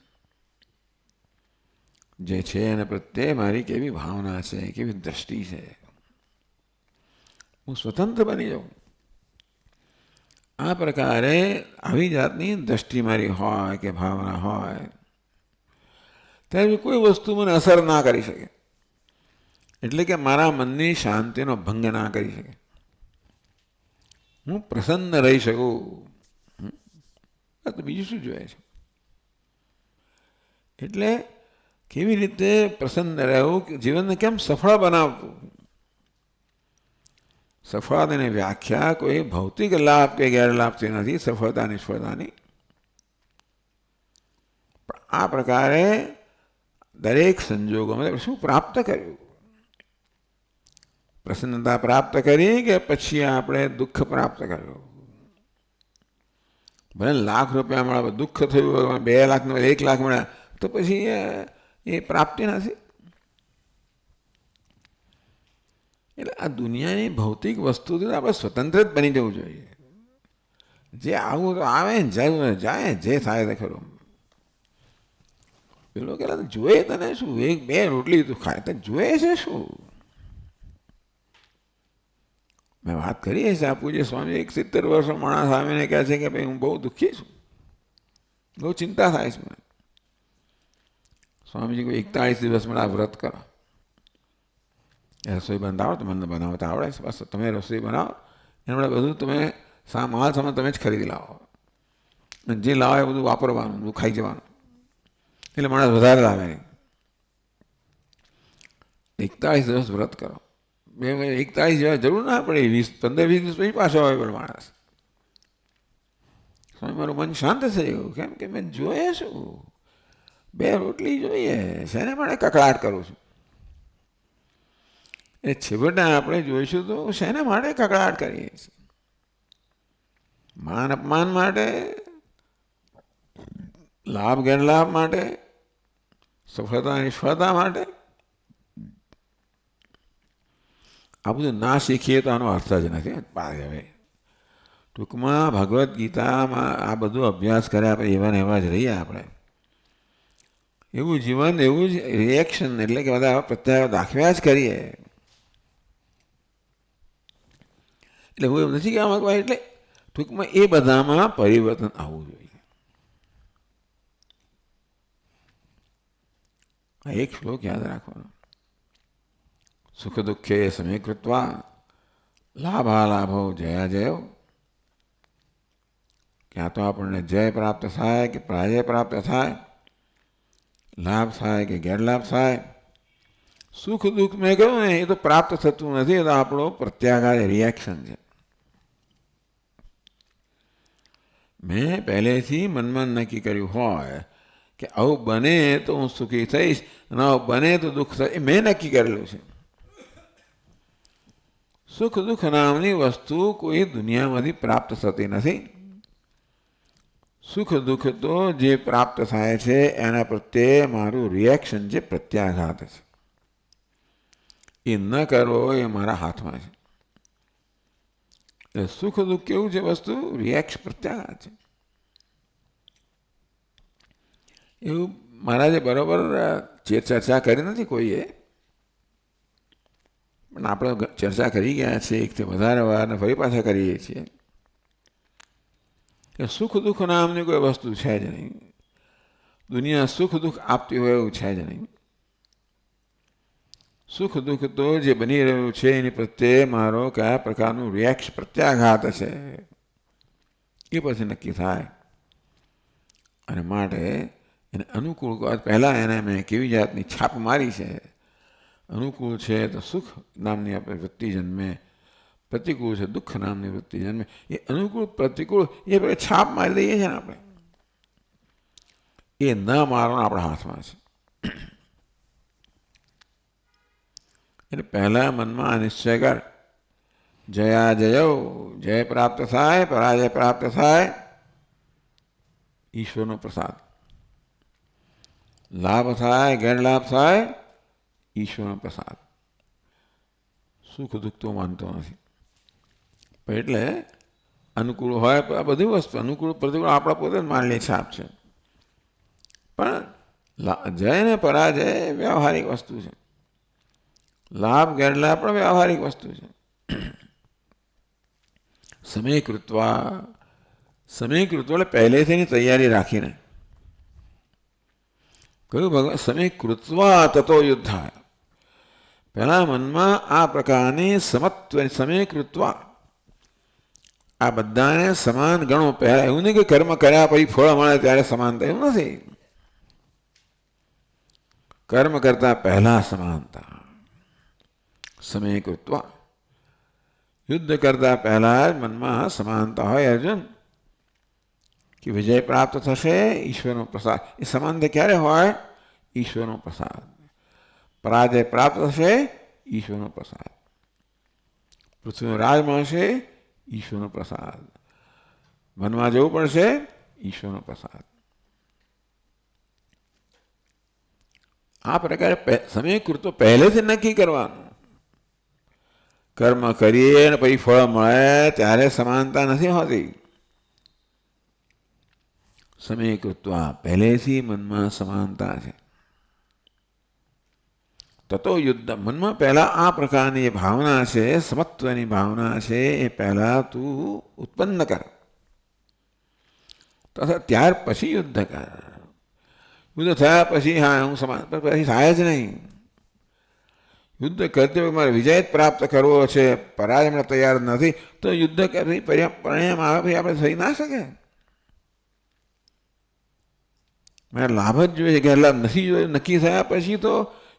જે છે એને પ્રત્યે મારી કેવી ભાવના છે, કેવી દ્રષ્ટિ છે. હું સ્વતંત્ર બની જાઉં, આ પ્રકારે આવી જાતની દ્રષ્ટિ મારી હોય કે ભાવના હોય ત્યારે કોઈ વસ્તુ મને અસર ના કરી શકે. એટલે કે મારા મનની શાંતિનો ભંગ ના કરી શકે. હું પ્રસન્ન રહી શકું. તો બીજું શું જોઈએ છે? એટલે કેવી રીતે પ્રસન્ન રહેવું, જીવનને કેમ સફળ બનાવવું. સફળતાની વ્યાખ્યા કોઈ ભૌતિક લાભ કે ગેરલાભથી નથી, સફળતા નિષ્ફળતાની. પણ આ પ્રકારે દરેક સંજોગોમાં શું પ્રાપ્ત કર્યું? પ્રસન્નતા પ્રાપ્ત કરી કે પછી આપણે દુઃખ પ્રાપ્ત કર્યું? ભલે ₹1,00,000 મળે, દુઃખ થયું, 2 લાખ 1 લાખ મળ્યા તો પછી એ પ્રાપ્તિ નથી. એટલે આ દુનિયાની ભૌતિક વસ્તુથી આપણે સ્વતંત્ર જ બની જવું જોઈએ. જે આવું તો આવે ને જાય, જે થાય તે ખરું. પેલો કે જોઈએ તને શું, 1-2 રોટલી તું ખાય તો જોઈએ છે શું? મેં વાત કરી છે આ પૂજ્ય સ્વામી, 70 વર્ષનો માણસ આવીને કહે છે કે ભાઈ હું બહુ દુઃખી છું, બહુ ચિંતા થાય છે મને. સ્વામીજી કોઈ 41 દિવસ મને આ વ્રત કરો, રસોઈ બનાવો તો મને બનાવતા આવડે છે, બસ તમે રસોઈ બનાવો, એના બધું તમે માલ સામાન તમે જ ખરીદી લાવો, અને જે લાવો એ બધું વાપરવાનું, બધું ખાઈ જવાનું. એટલે માણસ વધારે લાવે નહીં. 41 દિવસ વ્રત કરો. 41 જેવા જરૂર ના પડે, 15-20 દિવસ પછી પાછો આવે પેલો માણસ. સ્વામી મારું મન શાંત થઈ ગયું. કેમ કે મેં જોઈએ શું, 2 રોટલી જોઈએ, શેને માટે કકળાટ કરું છું? એ છેવટે આપણે જોઈશું તો શેના માટે કકળાટ કરીએ છીએ? માન અપમાન માટે, લાભ ગેરલાભ માટે, સફળતા નિષ્ફળતા માટે? આ બધું ના શીખીએ તો આનો અર્થ જ નથી. હવે ટૂંકમાં ભગવદ્ ગીતામાં આ બધું અભ્યાસ કર્યા પછી એવા ને એવા જ રહીએ આપણે. એવું જીવન, એવું જ રિએક્શન, એટલે કે બધા પ્રત્યાઘાત દાખવ્યા જ કરીએ. એટલે હું એવું નથી કહેવા માંગવા, એટલે ટૂંકમાં એ બધામાં પરિવર્તન આવવું જોઈએ. આ એક શ્લોક યાદ રાખવાનો. સુખ દુઃખે સમય કૃત્વા લાભાલાભો જયા જયો. ક્યાં તો આપણને જય પ્રાપ્ત થાય કે પરાજય પ્રાપ્ત થાય, લાભ થાય કે ગેરલાભ થાય. સુખ દુઃખ મેં કહ્યું ને, એ તો પ્રાપ્ત થતું નથી, એ તો આપણો પ્રત્યાઘાત રિએક્શન છે. મેં પહેલેથી મનમાં નક્કી કર્યું હોય કે આવું બને તો હું સુખી થઈશ અને આવું બને તો દુઃખ થાય, એ મેં નક્કી કરેલું છે. સુખ દુઃખ નામની વસ્તુ કોઈ દુનિયામાંથી પ્રાપ્ત થતી નથી. સુખ દુઃખ તો જે પ્રાપ્ત થાય છે એના પ્રત્યે મારું રિએક્શન છે, પ્રત્યાઘાત છે. એ ન કરવો એ મારા હાથમાં છે. એટલે સુખ દુઃખ કેવું છે વસ્તુ? રિએક્શન, પ્રત્યાઘાત છે. એવું મહારાજે બરોબર ચર્ચા કરી નથી કોઈએ, પણ આપણે ચર્ચા કરી ગયા છીએ એકથી વધારે વાર ને ફરી પાછા કરીએ છીએ કે સુખ દુઃખ નામની કોઈ વસ્તુ છે જ નહીં. દુનિયા સુખ દુઃખ આપતી હોય એવું છે જ નહીં. સુખ દુઃખ તો જે બની રહ્યું છે એની પ્રત્યે મારો કયા પ્રકારનું રિએક્શન, પ્રત્યાઘાત છે એ પછી નક્કી થાય. અને માટે એને અનુકૂળ, પહેલાં એને મેં કેવી જાતની છાપ મારી છે. અનુકૂળ છે તો સુખ નામની આપણે વૃત્તિ જન્મે, પ્રતિકૂળ છે દુઃખ નામની વૃત્તિ જન્મે. એ અનુકૂળ પ્રતિકૂળ એ છાપ મારી દઈએ છીએ ને આપણે, એ ન મારવાનો આપણા હાથમાં છે. એટલે પહેલા મનમાં નિશ્ચય કર, જયા જયો, જય પ્રાપ્ત થાય પરાજય પ્રાપ્ત થાય, ઈશ્વરનો પ્રસાદ. લાભ થાય ગેરલાભ થાય, ઈશ્વરનો પ્રસાદ. સુખ દુઃખ તો માનતો નથી. એટલે અનુકૂળ હોય આ બધી વસ્તુ, અનુકૂળ પ્રતિકૂળ આપણા પોતે જ માનલી છાપ છે. પણ જય ને પરાજય વ્યવહારિક વસ્તુ છે. લાભ ગેરલાભ પણ વ્યવહારિક વસ્તુ છે. સમય કૃત્વા, સમય કૃત્વા એટલે પહેલેથી એની તૈયારી રાખીને કહ્યું ભગવાન, સમય કૃત્વા તતો યુદ્ધાય. પહેલા મનમાં આ પ્રકારની સમત્વ, સમય કૃત્વા, આ બધાને સમાન ગણો. પહેલા એવું નહીં કે કર્મ કર્યા પછી ફળ મળે ત્યારે સમાનતા, એવું નથી. કર્મ કરતા પહેલા સમાનતા. સમય કૃત્વા, યુદ્ધ કરતા પહેલા જ મનમાં સમાનતા હોય અર્જુન, કે વિજય પ્રાપ્ત થશે, ઈશ્વરનો પ્રસાદ. એ સમાનતા ક્યારે હોય? ઈશ્વરનો પ્રસાદ. પરાજય પ્રાપ્ત થશે, ઈશ્વરનો પ્રસાદ. પૃથ્વીનો રાજ મળશે, ઈશ્વરનો પ્રસાદ. વનમાં જવું પડશે, ઈશ્વરનો પ્રસાદ. આ પ્રકારે સમય કૃત્વ પહેલેથી નક્કી કરવાનું. કર્મ કરીએ અને પછી ફળ મળે ત્યારે સમાનતા નથી હોતી. સમય કૃત્વા, પહેલેથી મનમાં સમાનતા છે. તતો યુદ્ધ, મનમાં પહેલા આ પ્રકારની ભાવના છે, સમત્વની ભાવના છે, એ પહેલા તું ઉત્પન્ન કર. તથા ત્યાર પછી યુદ્ધ કર. યુદ્ધ થયા પછી હા હું સમાન, પછી થાય જ નહીં. યુદ્ધ કરતી વખતે મારે વિજય જ પ્રાપ્ત કરવો છે, પરાજય મને તૈયાર નથી, તો યુદ્ધ કરી પરિણામ આવે પછી આપણે થઈ ના શકે. મારે લાભ જ જોઈએ, ગેરલાભ નથી જોઈએ. નક્કી થયા પછી તો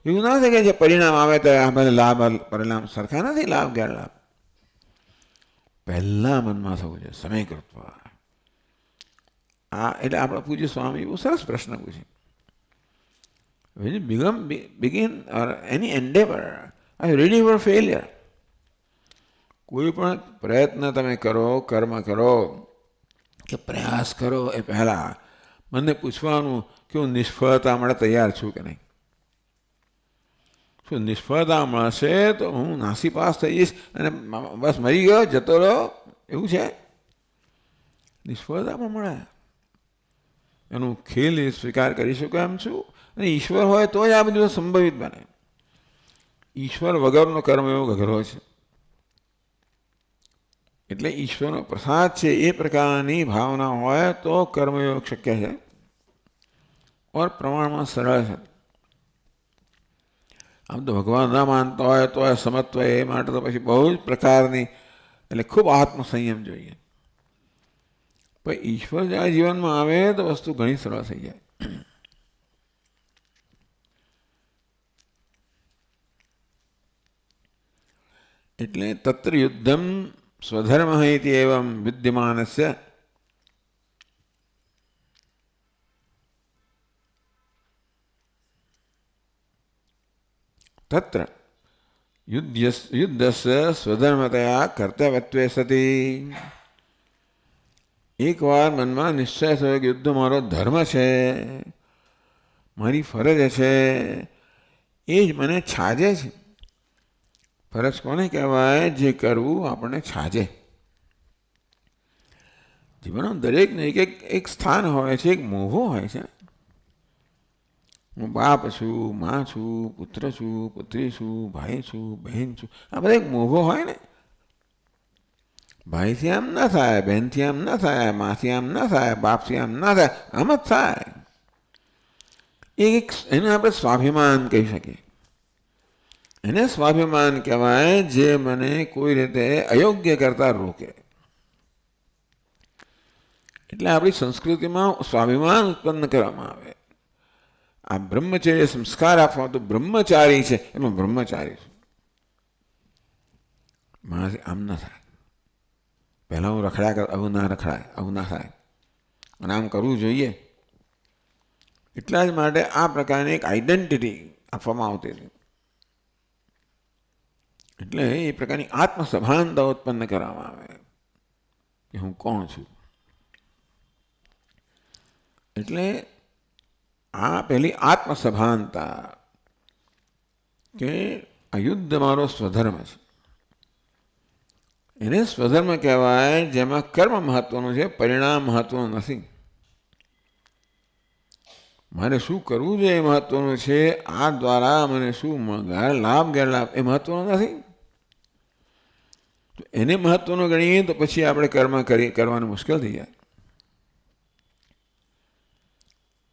એવું ના થાય કે જે પરિણામ આવે તો આપણે લાભ પરિણામ સરખા નથી, લાભ ગેરલાભ. પહેલા મનમાં થવું જોઈએ સમય કૃત્વા. આ એટલે આપણા પૂજ્ય સ્વામી બહુ સરસ પ્રશ્ન પૂછે. When you begin or any endeavor, are you ready for failure? કોઈ પણ પ્રયત્ન તમે કરો, કર્મ કરો કે પ્રયાસ કરો એ પહેલા મને પૂછવાનું કે હું નિષ્ફળતા માટે તૈયાર છું કે નહીં. શું નિષ્ફળતા મળશે તો હું નાસીપાસ થઈ જઈશ અને બસ મરી ગયો, જતો રહ્યો, એવું છે? નિષ્ફળતા પણ મળે, એનું ખેલ સ્વીકાર કરી શકો એમ છું. અને ઈશ્વર હોય તો જ આ બધું સંભવિત બને. ઈશ્વર વગરનો કર્મ એવો ગઘરો છે. એટલે ઈશ્વરનો પ્રસાદ છે એ પ્રકારની ભાવના હોય તો કર્મયોગ શક્ય છે ઓર પ્રમાણમાં સરળ છે. આમ તો ભગવાન ના માનતા હોય તો સમત્વ એ માટે તો પછી બહુ જ પ્રકારની એટલે ખૂબ આત્મસંયમ જોઈએ. પણ ઈશ્વર જ્યારે જીવનમાં આવે તો વસ્તુ ઘણી સરળ થઈ જાય. એટલે તત્ર યુદ્ધમ સ્વધર્મ ઇતિ એવમ વિદ્યમાનસ્ય તત્ર યુદ્ધસ્ય સ્વધર્મતયા કર્તવ્યત્વે સતી. એકવાર મનમાં નિશ્ચય થયો કે યુદ્ધ મારો ધર્મ છે, મારી ફરજ છે, એ જ મને છાજે છે. ફરજ કોને કહેવાય? જે કરવું આપણને છાજે. જીવનમાં દરેકને એક સ્થાન હોય છે, એક મોભો હોય છે. હું બાપ છું, મા છું, પુત્ર છું, પુત્રી છું, ભાઈ છું, બહેન છું, આ બધા એક મોભો હોય ને. ભાઈથી આમ ના થાય, બહેનથી આમ ના થાય, માથી આમ ના થાય, બાપથી આમ ના થાય, આમ જ થાય. એને આપણે સ્વાભિમાન કહી શકીએ. એને સ્વાભિમાન કહેવાય જે મને કોઈ રીતે અયોગ્ય કરતા રોકે. એટલે આપણી સંસ્કૃતિમાં સ્વાભિમાન ઉત્પન્ન કરવામાં આવે. આ બ્રહ્મચર્ય સંસ્કાર આપવા તો બ્રહ્મચારી છે, એમાં બ્રહ્મચારી છું. મારાથી આમ ના થાય, પહેલાં હું રખડ્યા કર, આવું ના રખડાય, આવું ના થાય, અને આમ કરવું જોઈએ. એટલા જ માટે આ પ્રકારની એક આઈડેન્ટિટી આપવામાં આવતી હતી. એટલે એ પ્રકારની આત્મસભાનતા ઉત્પન્ન કરવામાં આવે કે હું કોણ છું. એટલે આ પહેલી આત્મસભાનતા કે આ યુદ્ધ મારો સ્વધર્મ છે. એને સ્વધર્મ કહેવાય જેમાં કર્મ મહત્વનું છે, પરિણામ મહત્વનું નથી. મારે શું કરવું જોઈએ એ મહત્વનું છે, આ દ્વારા મને શું લાભ ગેરલાભ એ મહત્વનું નથી. એને મહત્વનું ગણીએ તો પછી આપણે કર્મ કરવાનું મુશ્કેલ થઈ જાય.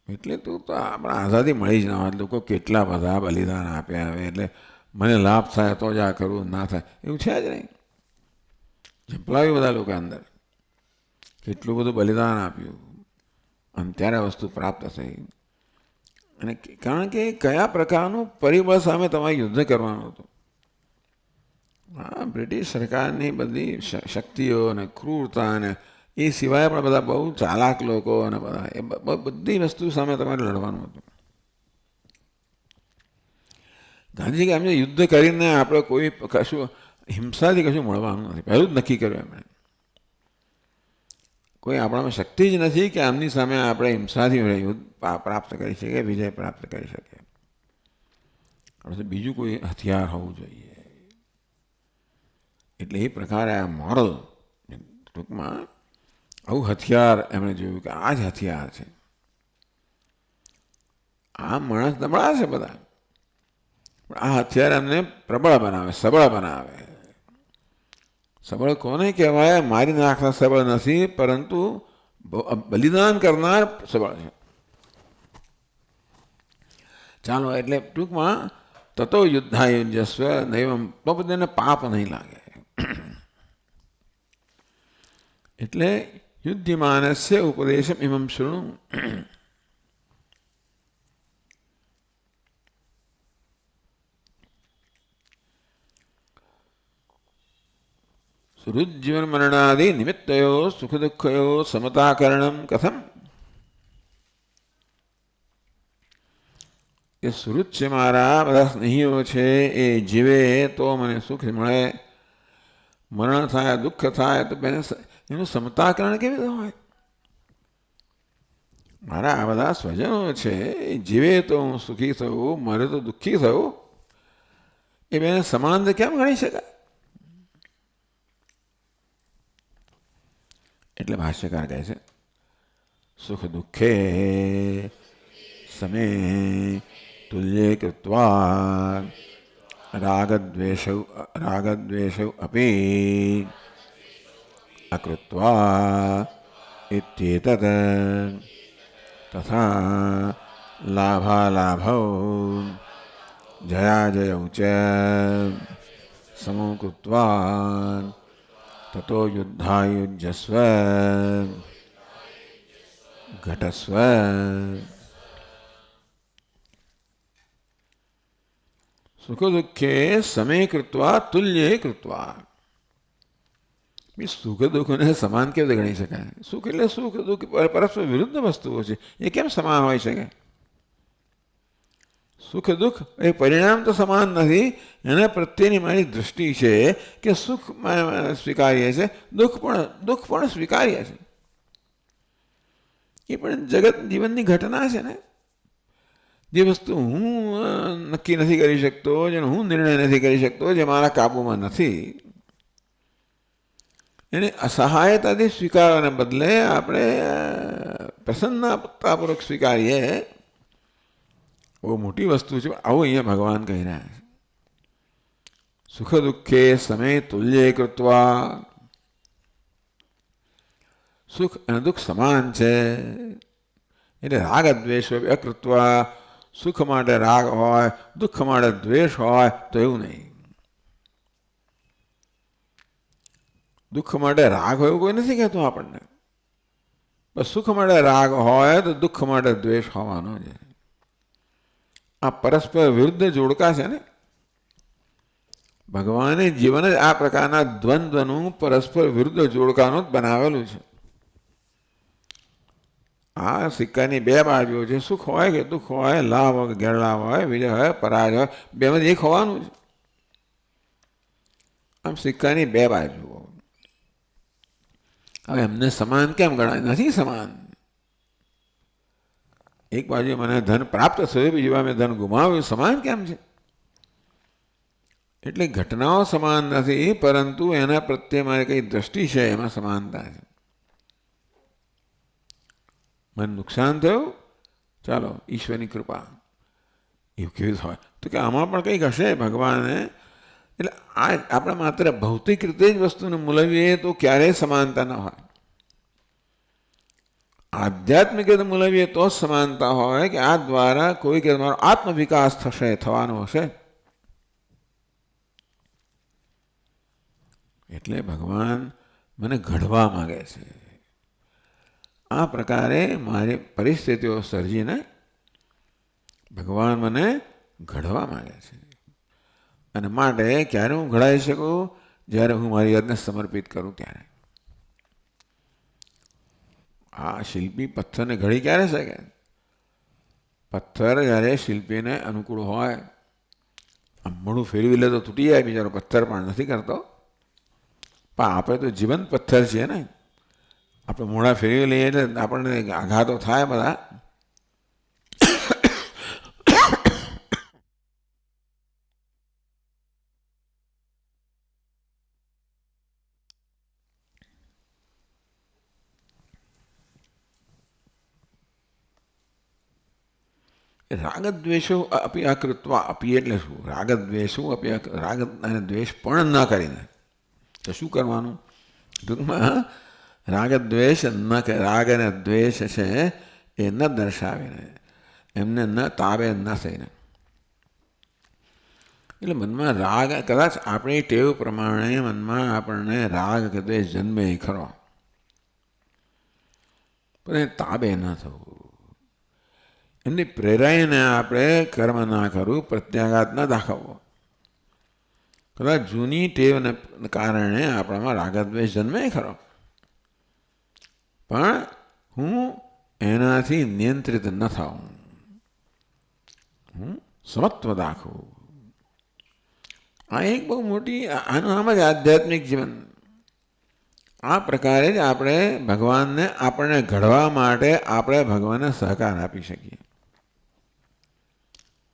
એટલે તો આપણે આઝાદી મળી જ ના હોય. લોકો કેટલા બધા બલિદાન આપ્યા આવે, એટલે મને લાભ થાય તો જ આ કરવું, ના થાય એવું છે જ નહીં. ઝંપલાવી બધા લોકો અંદર કેટલું બધું બલિદાન આપ્યું અને ત્યારે વસ્તુ પ્રાપ્ત થઈ. અને કારણ કે કયા પ્રકારનું પરિબળ સામે તમારે યુદ્ધ કરવાનું હતું. હા, બ્રિટિશ સરકારની બધી શક્તિઓ અને ક્રૂરતા અને એ સિવાય પણ બધા બહુ ચાલાક લોકો અને બધા એ બધી વસ્તુ સામે તમારે લડવાનું હતું. ગાંધીજી કે એમને યુદ્ધ કરીને આપણે કોઈ કશું હિંસાથી કશું મળવાનું નથી, પહેલું જ નક્કી કર્યું એમણે. કોઈ આપણામાં શક્તિ જ નથી કે આમની સામે આપણે હિંસાથી યુદ્ધ પ્રાપ્ત કરી શકીએ, વિજય પ્રાપ્ત કરી શકીએ. આપણે બીજું કોઈ હથિયાર હોવું જોઈએ. એટલે એ પ્રકારે આ મોરલ ટૂંકમાં આવું હથિયાર એમણે જોયું કે આ જ હથિયાર છે. આ માણસ નબળા છે બધા, પણ આ હથિયાર એમને પ્રબળ બનાવે, સબળ બનાવે. સબળ કોને કહેવાય? મારી નાખનાર સબળ નથી, પરંતુ બલિદાન કરનાર સબળ છે. ચાલો, એટલે ટૂંકમાં તતો યુદ્ધાયુજસ્વ દૈવમ, તો બધાને પાપ નહીં લાગે. એટલે યુદ્ધમાનસ્ય ઉપદેશમ ઇમમ શૃણુ. સુહૃજીવન મરણાદિ નિમિત્તયો સુખ દુઃખયો સમતાકરણમ કથમ. એ સુહૃદ છે મારા, બધા સ્નેહીઓ છે, એ જીવે તો મને સુખ મળે, મરણ થાય, દુઃખ થાય તો એનું સમતાકરણ કેવી રીતે હોય? મારા આ બધા સ્વજનો છે, એ જીવે તો હું સુખી થયું, મરે તો દુઃખી થયું, એ બેને સમાન કેમ ગણી શકાય? એટલે ભાષ્યકાર કહે છે સુખ દુઃખે સમે તુલ્યે કૃત્વા રાગદ્વેષૌ અપી અકૃત્વા ઇત્યેતત તથા લાભાલાભૌ જયાજયૌ ચ સમો કૃત્વા તતો યુદ્ધાયુજ્યસ્વ ઘટસ્વ. સુખ દુઃખે સમે કૃત્વા તુલ્ય કૃત્વા. સુખ દુઃખને સમાન કેવી રીતે ગણી શકાય? સુખ એટલે સુખ, દુઃખ પરસ્પર વિરુદ્ધ વસ્તુઓ છે, એ કેમ સમાન હોઈ શકે? સુખ દુઃખ એ પરિણામ તો સમાન નથી. એના પ્રત્યેની મારી દૃષ્ટિ છે કે સુખ સ્વીકાર્ય છે, દુઃખ પણ સ્વીકાર્ય છે. એ પણ જગત જીવનની ઘટના છે ને. જે વસ્તુ હું નક્કી નથી કરી શકતો, જેનો હું નિર્ણય નથી કરી શકતો, જે મારા કાબૂમાં નથી, એને અસહાયતાથી સ્વીકારવાને બદલે આપણે પ્રસન્નતાપૂર્વક સ્વીકારીએ, બહુ મોટી વસ્તુ છે. આવું અહીંયા ભગવાન કહી રહ્યા છે. સુખ દુઃખે સમે તુલ્ય કૃત્વા. સુખ અને દુઃખ સમાન છે એટલે રાગ દ્વેષ અકૃત્વા. સુખ માટે રાગ હોય, દુઃખ માટે દ્વેષ હોય તો એવું નહીં. દુઃખ માટે રાગ હોય એવું કોઈ નથી કહેતું આપણને. બસ સુખ માટે રાગ હોય તો દુઃખ માટે દ્વેષ હોવાનો છે. આ પરસ્પર વિરુદ્ધ જોડકા છે ને. ભગવાને જીવન જ આ પ્રકારના દ્વંદ્વનું પરસ્પર વિરુદ્ધ જોડકાનું જ બનાવેલું છે. આ સિક્કાની બે બાજુઓ છે. સુખ હોય કે દુઃખ હોય, લાભ હોય કે ગેરલાભ હોય, વિજય હોય પરાજય હોય, બેમાં એક હોવાનું છે. આમ સિક્કાની બે બાજુઓ. હવે એમને સમાન કેમ ગણાય? નથી સમાન. એક બાજુ મને ધન પ્રાપ્ત થયું, બીજી બાજુ મેં ધન ગુમાવ્યું, સમાન કેમ છે? એટલે ઘટનાઓ સમાન નથી, પરંતુ એના પ્રત્યે મારી કઈ દ્રષ્ટિ છે એમાં સમાનતા છે. મને નુકસાન થયું, ચાલો ઈશ્વરની કૃપા. એવું કેવું હોય તો કે આમાં પણ કંઈક હશે ભગવાને. એટલે આ આપણે માત્ર ભૌતિક રીતે જ વસ્તુને મૂલવીએ તો ક્યારેય સમાનતા ન હોય. આધ્યાત્મિક રીતે મૂલવીએ તો જ સમાનતા હોય કે આ દ્વારા કોઈક મારો આત્મવિકાસ થવાનો હશે. એટલે ભગવાન મને ઘડવા માગે છે. આ પ્રકારે મારી પરિસ્થિતિઓ સર્જીને ભગવાન મને ઘડવા માંગે છે. અને માટે ક્યારે હું ઘડાઈ શકું? જ્યારે હું મારી જાતને સમર્પિત કરું ત્યારે. આ શિલ્પી પથ્થરને ઘડી ક્યારે શકે? પથ્થર જ્યારે શિલ્પીને અનુકૂળ હોય, આમ મોઢું ફેરવી લે તો તૂટી જાય બિચારો પથ્થર, પણ નથી કરતો. પણ આપણે તો જીવંત પથ્થર છીએ ને. આપણે મોઢા ફેરવી લઈએ એટલે આપણને આઘાતો થાય બધા. રાગદ્વેષો અપી અકૃત્વા. અપી એટલે શું? રાગદ્વેષો અપી. રાગ અને દ્વેષ પણ ન કરીને તો શું કરવાનું? ટૂંકમાં રાગદ્વેષ ન કે રાગ અને દ્વેષ છે એ ન દર્શાવીને, એમને ન તાબે ન થઈને. એટલે મનમાં રાગ, કદાચ આપણી ટેવ પ્રમાણે મનમાં આપણને રાગ કે દ્વેષ જન્મે ખરો, પણ એ તાબે ન થવું. એમની પ્રેરાઈને આપણે કર્મ ના કરવું, પ્રત્યાઘાત ન દાખવવો. કદાચ જૂની ટેવને કારણે આપણામાં રાગદ્વેષ જન્મે ખરો, પણ હું એનાથી નિયંત્રિત ન થાઉં, હું સમત્વ દાખવું. આ એક બહુ મોટી, આનું નામ જ આધ્યાત્મિક જીવન. આ પ્રકારે જ આપણે ભગવાનને આપણને ઘડવા માટે આપણે ભગવાનને સહકાર આપી શકીએ.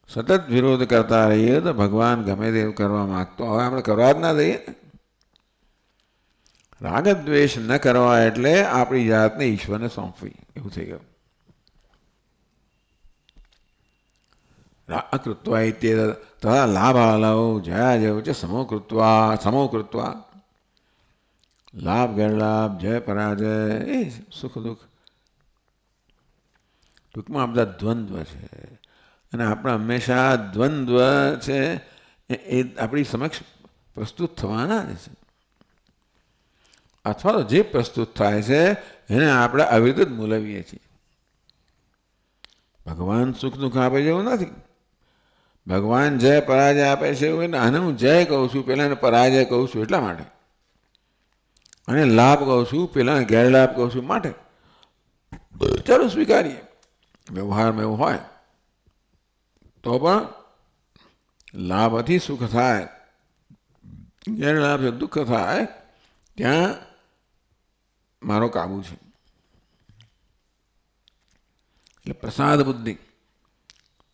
સતત વિરોધ કરતા રહીએ તો ભગવાન ગમે તેવું કરવા માગતો હવે આપણે કરવા જ ના દઈએ. રાગદ્વેષ ન કરવા એટલે આપણી જાતને ઈશ્વરને સોંપવી, એવું થઈ ગયું. કૃત્વા તથા લાભાલાભ જયા જેવું છે સમો કૃત્વા. લાભ ગેરલાભ, જય પરાજય, એ સુખ દુઃખ, ટૂંકમાં આ બધા દ્વંદ્વ છે. અને આપણે હંમેશા દ્વંદ્વ છે એ આપણી સમક્ષ પ્રસ્તુત થવાના જ છે, અથવા તો જે પ્રસ્તુત થાય છે એને આપણે આવી રીતે જ મૂલવીએ છીએ. ભગવાન સુખ દુઃખ આપે છે એવું નથી. ભગવાન જય પરાજય આપે છે એવું એટલે આને હું જય કહું છું, પેલાને પરાજય કહું છું એટલા માટે, અને લાભ કહું છું, પેલાને ગેરલાભ કહું છું માટે. ચાલો સ્વીકારીએ, વ્યવહારમાં એવું હોય તો પણ લાભથી સુખ થાય, ગેરલાભથી દુઃખ થાય, ત્યાં મારો કાબુ છે. એટલે પ્રસાદ બુદ્ધિ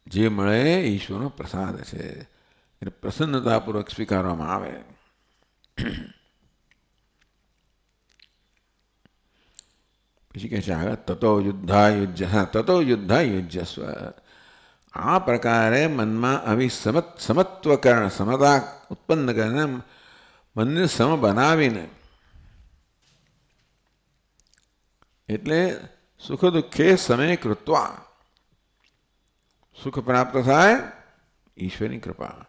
જે મળે ઈશ્વરનો પ્રસાદ છે, એટલે પ્રસન્નતાપૂર્વક સ્વીકારવામાં આવે. પછી કહે છે આગળ, તતો યુદ્ધાયુજ્યસ્વ. આ પ્રકારે મનમાં આવી સમત્વકરણ, સમતા ઉત્પન્ન કરીને મનને સમ બનાવીને, એટલે સુખ દુઃખે સમય કૃત્વા, સુખ પ્રાપ્ત થાય ઈશ્વરની કૃપા,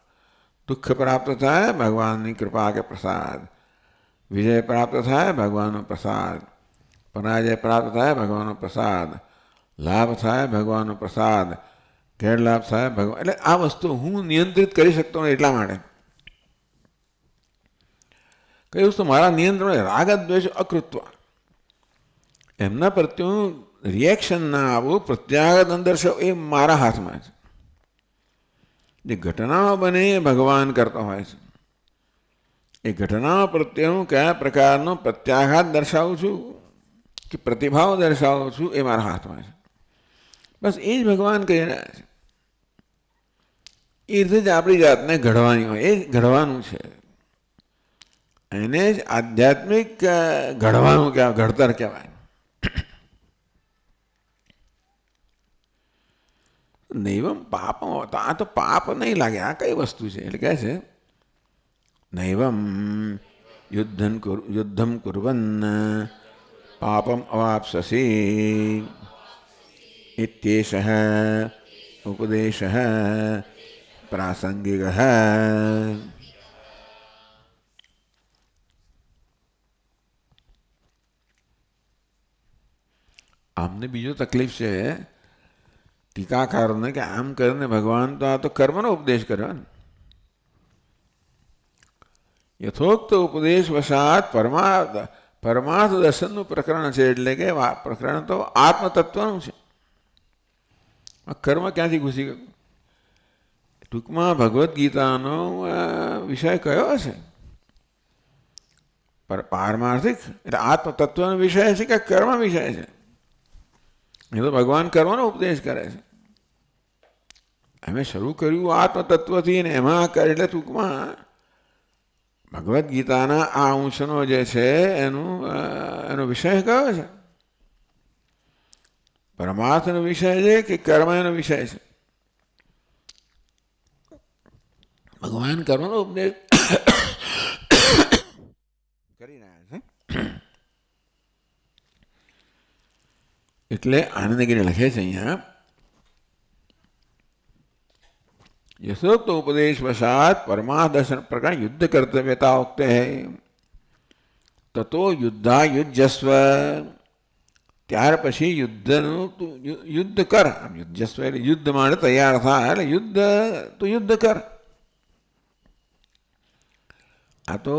દુઃખ પ્રાપ્ત થાય ભગવાનની કૃપા કે પ્રસાદ, વિજય પ્રાપ્ત થાય ભગવાનનો પ્રસાદ, પરાજય પ્રાપ્ત થાય ભગવાનનો પ્રસાદ, લાભ થાય ભગવાનનો પ્રસાદ, ગેરલાભ થાય ભગવાન. એટલે આ વસ્તુ હું નિયંત્રિત કરી શકતો નથી. એટલા માટે કઈ વસ્તુ મારા નિયંત્રણ, રાગ દ્વેષ અકૃત્વ, એમના પ્રત્યે રિએક્શન ના આવવું, પ્રત્યાઘાત ન દર્શાવ, એ મારા હાથમાં છે. જે ઘટનાઓ બને એ ભગવાન કરતા હોય છે. એ ઘટનાઓ પ્રત્યે હું કયા પ્રકારનો પ્રત્યાઘાત દર્શાવું છું કે પ્રતિભાવ દર્શાવું છું એ મારા હાથમાં છે. બસ એ જ ભગવાન કહી રહ્યા છે. એ રીતે જ આપણી જાતને ઘડવાની હોય, એ ઘડવાનું છે. એને જ આધ્યાત્મિક ઘડવાનું કહેવાય, ઘડતર કહેવાય. નૈવમ પાપ, આ તો પાપ નહીં લાગે, આ કઈ વસ્તુ છે? એટલે કહે છે નૈવમ યુદ્ધમ કુર્વન પાપમ અવાપ્સસી ઇત્યેષ ઉપદેશ પ્રાસંગિક. આમને બીજો તકલીફ છે ટીકાકારોને કે આમ કરીને ભગવાન તો આ તો કર્મનો ઉપદેશ કર્યો ને. યથોક્ત ઉપદેશ વશાત પરમાર્થ દર્શનનું પ્રકરણ છે. એટલે કે પ્રકરણ તો આત્મતત્વનું છે. કર્મ ક્યાંથી ઘૂસી ગયું? ટૂંકમાં ભગવદ્ ગીતાનો વિષય કયો છે? પારમાર્થિક એટલે આત્મતત્વનો વિષય છે કે કર્મ વિષય છે? એ તો ભગવાન કર્મનો ઉપદેશ કરે છે. અમે શરૂ કર્યું આત્મતત્વથી ને એમાં એટલે ટૂંકમાં ભગવદ્ ગીતાના આ અંશનો જે છે એનો વિષય કયો છે? પરમાર્થનો વિષય છે કે કર્મનો વિષય છે? ભગવાન કર્મનો ઉપદેશ કરી રહ્યા છે. એટલે આનંદગીરી લખે છે અહીંયા, યથોક્ત ઉપદેશ વશાત પરમાર્થ દર્શન પ્રકરણ યુદ્ધ કર્તવ્યતા ઉક્તે તતો યુદ્ધાયુજ્યસ્વ. ત્યાર પછી યુદ્ધનું તું યુદ્ધ કર. યુદ્ધસ્વ એટલે યુદ્ધ માટે તૈયાર થાય, એટલે તું યુદ્ધ કર. આ તો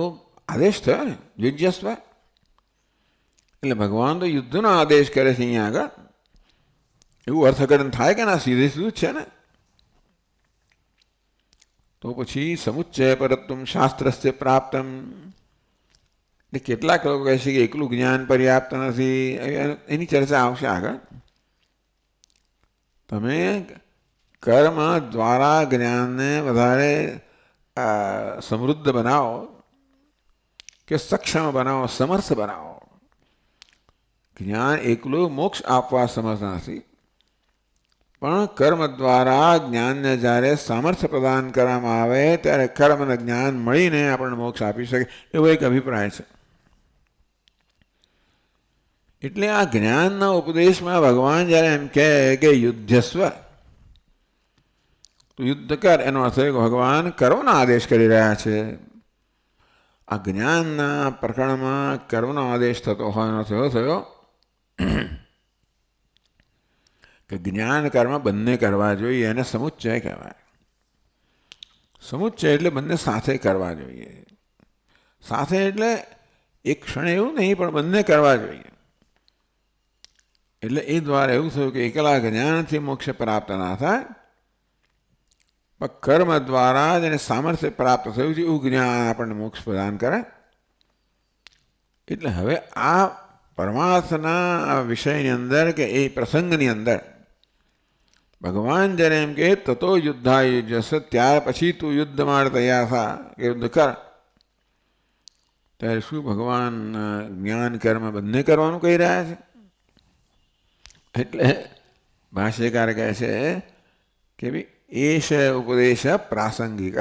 આદેશ થયો ને, યુજ્યસ્વ એટલે ભગવાન તો યુદ્ધનો આદેશ કરે છે અહીંયા આગળ. એવું અર્થઘટન થાય કે ના? સીધે સીધું જ છે ને. તો પછી સમુચ્ચય પરત્વમ શાસ્ત્રસ્ય પ્રાપ્તમ. એટલે કેટલાક લોકો કહે છે કે એકલું જ્ઞાન પર્યાપ્ત નથી, એની ચર્ચા આવશે આગળ. તમે કર્મ દ્વારા જ્ઞાનને વધારે સમૃદ્ધ બનાવો કે સક્ષમ બનાવો, સમર્થ બનાવો. જ્ઞાન એકલું મોક્ષ આપવા સમર્થ નથી, પણ કર્મ દ્વારા જ્ઞાનને જ્યારે સામર્થ્ય પ્રદાન કરવામાં આવે ત્યારે કર્મ અને જ્ઞાન મળીને આપણને મોક્ષ આપી શકે, એવો એક અભિપ્રાય છે. એટલે આ જ્ઞાનના ઉપદેશમાં ભગવાન જ્યારે એમ કહે કે યુદ્ધસ્વ, તો યુદ્ધ કર, એનો અર્થ કે ભગવાન કર્મનો આદેશ કરી રહ્યા છે. આ જ્ઞાનના પ્રકરણમાં કર્મનો આદેશ થતો હોય એનો થયો કે જ્ઞાન કર્મ બંને કરવા જોઈએ, એને સમુચ્ચય કહેવાય. સમુચ્ચય એટલે બંને સાથે કરવા જોઈએ. સાથે એટલે એક ક્ષણ એવું નહીં, પણ બંને કરવા જોઈએ. એટલે એ દ્વારા એવું થયું કે એકલા જ્ઞાનથી મોક્ષ પ્રાપ્ત ના થાય, પણ કર્મ દ્વારા જેને સામર્થ્ય પ્રાપ્ત થયું છે એવું જ્ઞાન આપણને મોક્ષ પ્રદાન કરે. એટલે હવે આ પરમાર્થના વિષયની અંદર કે એ પ્રસંગની અંદર ભગવાન જ્યારે એમ કે તતો યુદ્ધાયુજ્યસ, ત્યાર પછી તું યુદ્ધ માટે તૈયાર થા, કે યુદ્ધ કર, ત્યારે શું ભગવાન જ્ઞાન કર્મ બંને કરવાનું કહી રહ્યા છે? એટલે ભાષ્યકાર કહે છે કે ભાઈ એશ ઉપદેશ પ્રાસંગિક.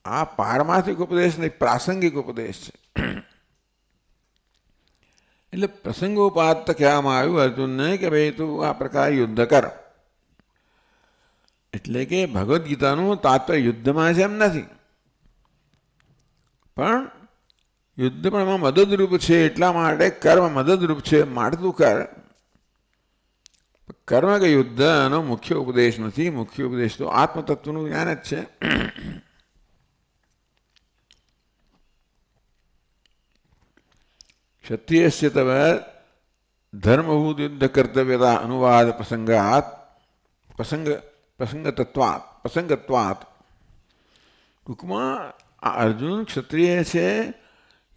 આ પારમાર્થિક ઉપદેશ નહીં, પ્રાસંગિક ઉપદેશ છે. એટલે પ્રસંગોપાત કહેવામાં આવ્યું અર્જુનને કે ભાઈ તું આ પ્રકાર યુદ્ધ કર. એટલે કે ભગવદ્ ગીતાનું તાત્પર્ય યુદ્ધમાં છે એમ નથી, પણ યુદ્ધ પણ એમાં મદદરૂપ છે, એટલા માટે કર્મ મદદરૂપ છે માટે તું કર. કર્મ કે યુદ્ધ એનો મુખ્ય ઉપદેશ નથી. મુખ્ય ઉપદેશ તો આત્મતત્વનું જ્ઞાન જ છે. ક્ષત્રિયસ્ય તવ ધર્મભૂત યુદ્ધ કર્તવ્યતા અનુવાદ પ્રસંગત્વાત. ટૂંકમાં આ અર્જુન ક્ષત્રિય છે,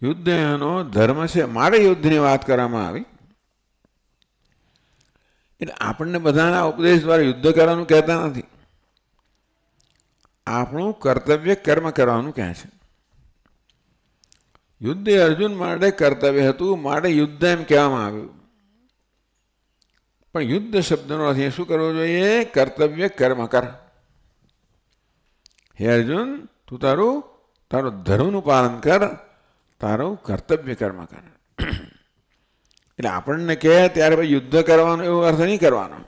યુદ્ધ એનો ધર્મ છે, મારે યુદ્ધની વાત કરવામાં આવી. એટલે આપણને બધાના ઉપદેશ દ્વારા યુદ્ધ કરવાનું કહેતા નથી, આપણું કર્તવ્ય કર્મ કરવાનું કહે છે. યુદ્ધ એ અર્જુન માટે કર્તવ્ય હતું, માટે યુદ્ધ એમ કહેવામાં આવ્યું. પણ યુદ્ધ શબ્દનો અર્થ શું કરવો જોઈએ? કર્તવ્ય કર્મ કર. હે અર્જુન, તું તારું ધર્મનું પાલન કર, તારું કર્તવ્ય કર્મ કર. એટલે આપણને કહે ત્યારે ભાઈ યુદ્ધ કરવાનો એવો અર્થ નહીં કરવાનો.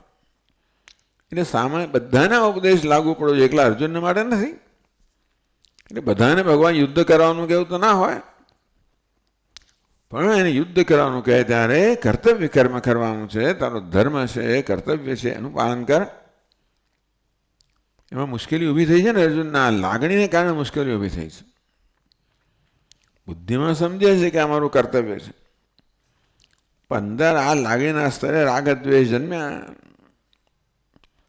એટલે સામાન્ય બધાના ઉપદેશ લાગુ પડવો જોઈએ, એકલા અર્જુનને માટે નથી. એટલે બધાને ભગવાન યુદ્ધ કરવાનું કહેવું તો ના હોય, પણ એને યુદ્ધ કરવાનું કહે ત્યારે કર્તવ્ય કર્મ કરવાનું છે, તારો ધર્મ છે, કર્તવ્ય છે, એનું પાલન કર. એમાં મુશ્કેલી ઊભી થઈ છે ને અર્જુનના લાગણીને કારણે મુશ્કેલી ઊભી થઈ છે. બુદ્ધિમાં સમજે છે કે અમારું કર્તવ્ય છે, પણ અંદર આ લાગણીના સ્તરે રાગ દ્વેષ જન્મ્યા.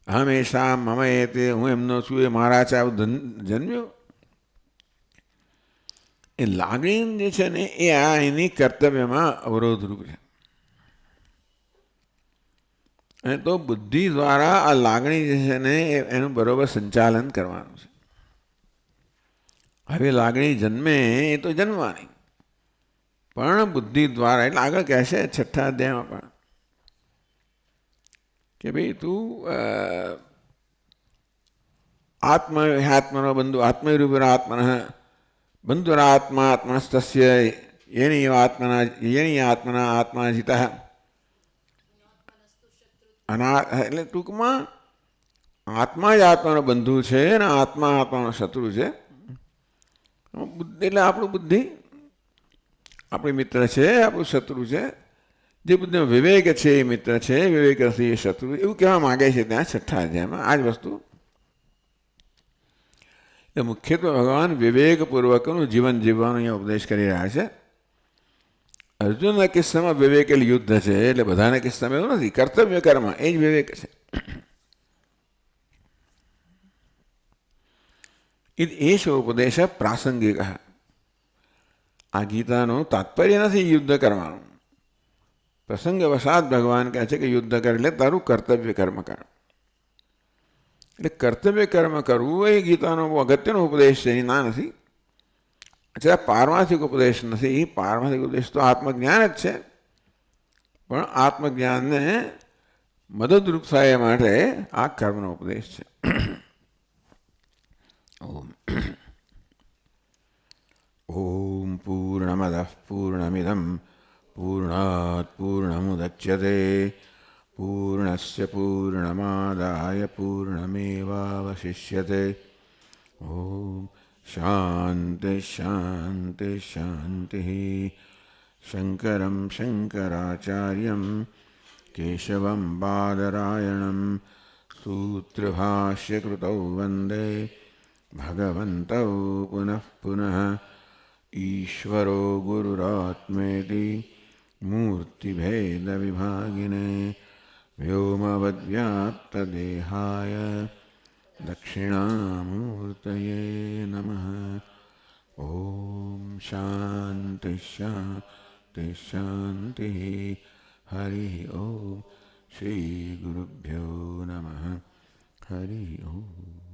હંમેશા મમ એ તે, હું એમનો છું, એ મારા છે, આવું જન્મ્યું. એ લાગણી જે છે ને એ આ એની કર્તવ્યમાં અવરોધરૂપ છે. અને તો બુદ્ધિ દ્વારા આ લાગણી જે છે ને એનું બરોબર સંચાલન કરવાનું છે. હવે લાગણી જન્મે એ તો જન્મવાની, પણ બુદ્ધિ દ્વારા. એટલે આગળ કહેશે 6થા અધ્યાયમાં પણ કે ભાઈ તું આત્મનો બંધુ આત્મરૂપેણ આત્મન બંધુરાત્મા આત્મનસ્તસ્ય યેનીય આત્મના આત્મા જીત. એટલે ટૂંકમાં આત્મા જ આત્માનો બંધુ છે અને આત્મા આત્માનો શત્રુ છે. એટલે આપણું બુદ્ધિ આપણી મિત્ર છે, આપણું શત્રુ છે. જે બુદ્ધિનો વિવેક છે એ મિત્ર છે, વિવેક નથી એ શત્રુ, એવું કહેવા માગે છે ત્યાં 6થા અધ્યાયમાં. આ જ વસ્તુ એ મુખ્યત્વે ભગવાન વિવેકપૂર્વકનું જીવન જીવવાનો અહીંયા ઉપદેશ કરી રહ્યા છે. અર્જુનના કિસ્સામાં વિવેક એટલે યુદ્ધ છે, એટલે બધાના કિસ્સામાં એવું નથી. કર્તવ્ય કર્મ એ જ વિવેક છે. એ છે ઉપદેશ પ્રાસંગિક. આ ગીતાનું તાત્પર્ય નથી યુદ્ધ કરવાનું. પ્રસંગ વસાત ભગવાન કહે છે કે યુદ્ધ કર એટલે તારું કર્તવ્ય કર્મ કર. એટલે કર્તવ્ય કર્મ કરવું એ ગીતાનો અગત્યનો ઉપદેશ છે, એની ના નથી. અચ્છા, પારમાર્થિક ઉપદેશ નથી. પારમાર્થિક ઉપદેશ તો આત્મજ્ઞાન જ છે, પણ આત્મજ્ઞાનને મદદરૂપ થાય માટે આ કર્મનો ઉપદેશ છે. ઓમ પૂર્ણમદઃ પૂર્ણમિદં पूर्णात् पूर्णमुदच्यते पूर्णस्य पूर्णमादाय पूर्णमेवावशिष्यते। ॐ शान्ति शान्ति शान्तिः। शङ्करं शङ्कराचार्यं केशवं बादरायणं सूत्रभाष्यकृतौ वन्दे भगवन्तौ पुनः पुनः। ईश्वरो गुरुरात्मेति मूर्तिभेदविभागिने व्योमवद्व्याप्तदेहाय दक्षिणामूर्तये नमः। ॐ शान्ति शान्ति शान्तिः। हरि ओम। श्री गुरुभ्यो नमः। हरि ओम।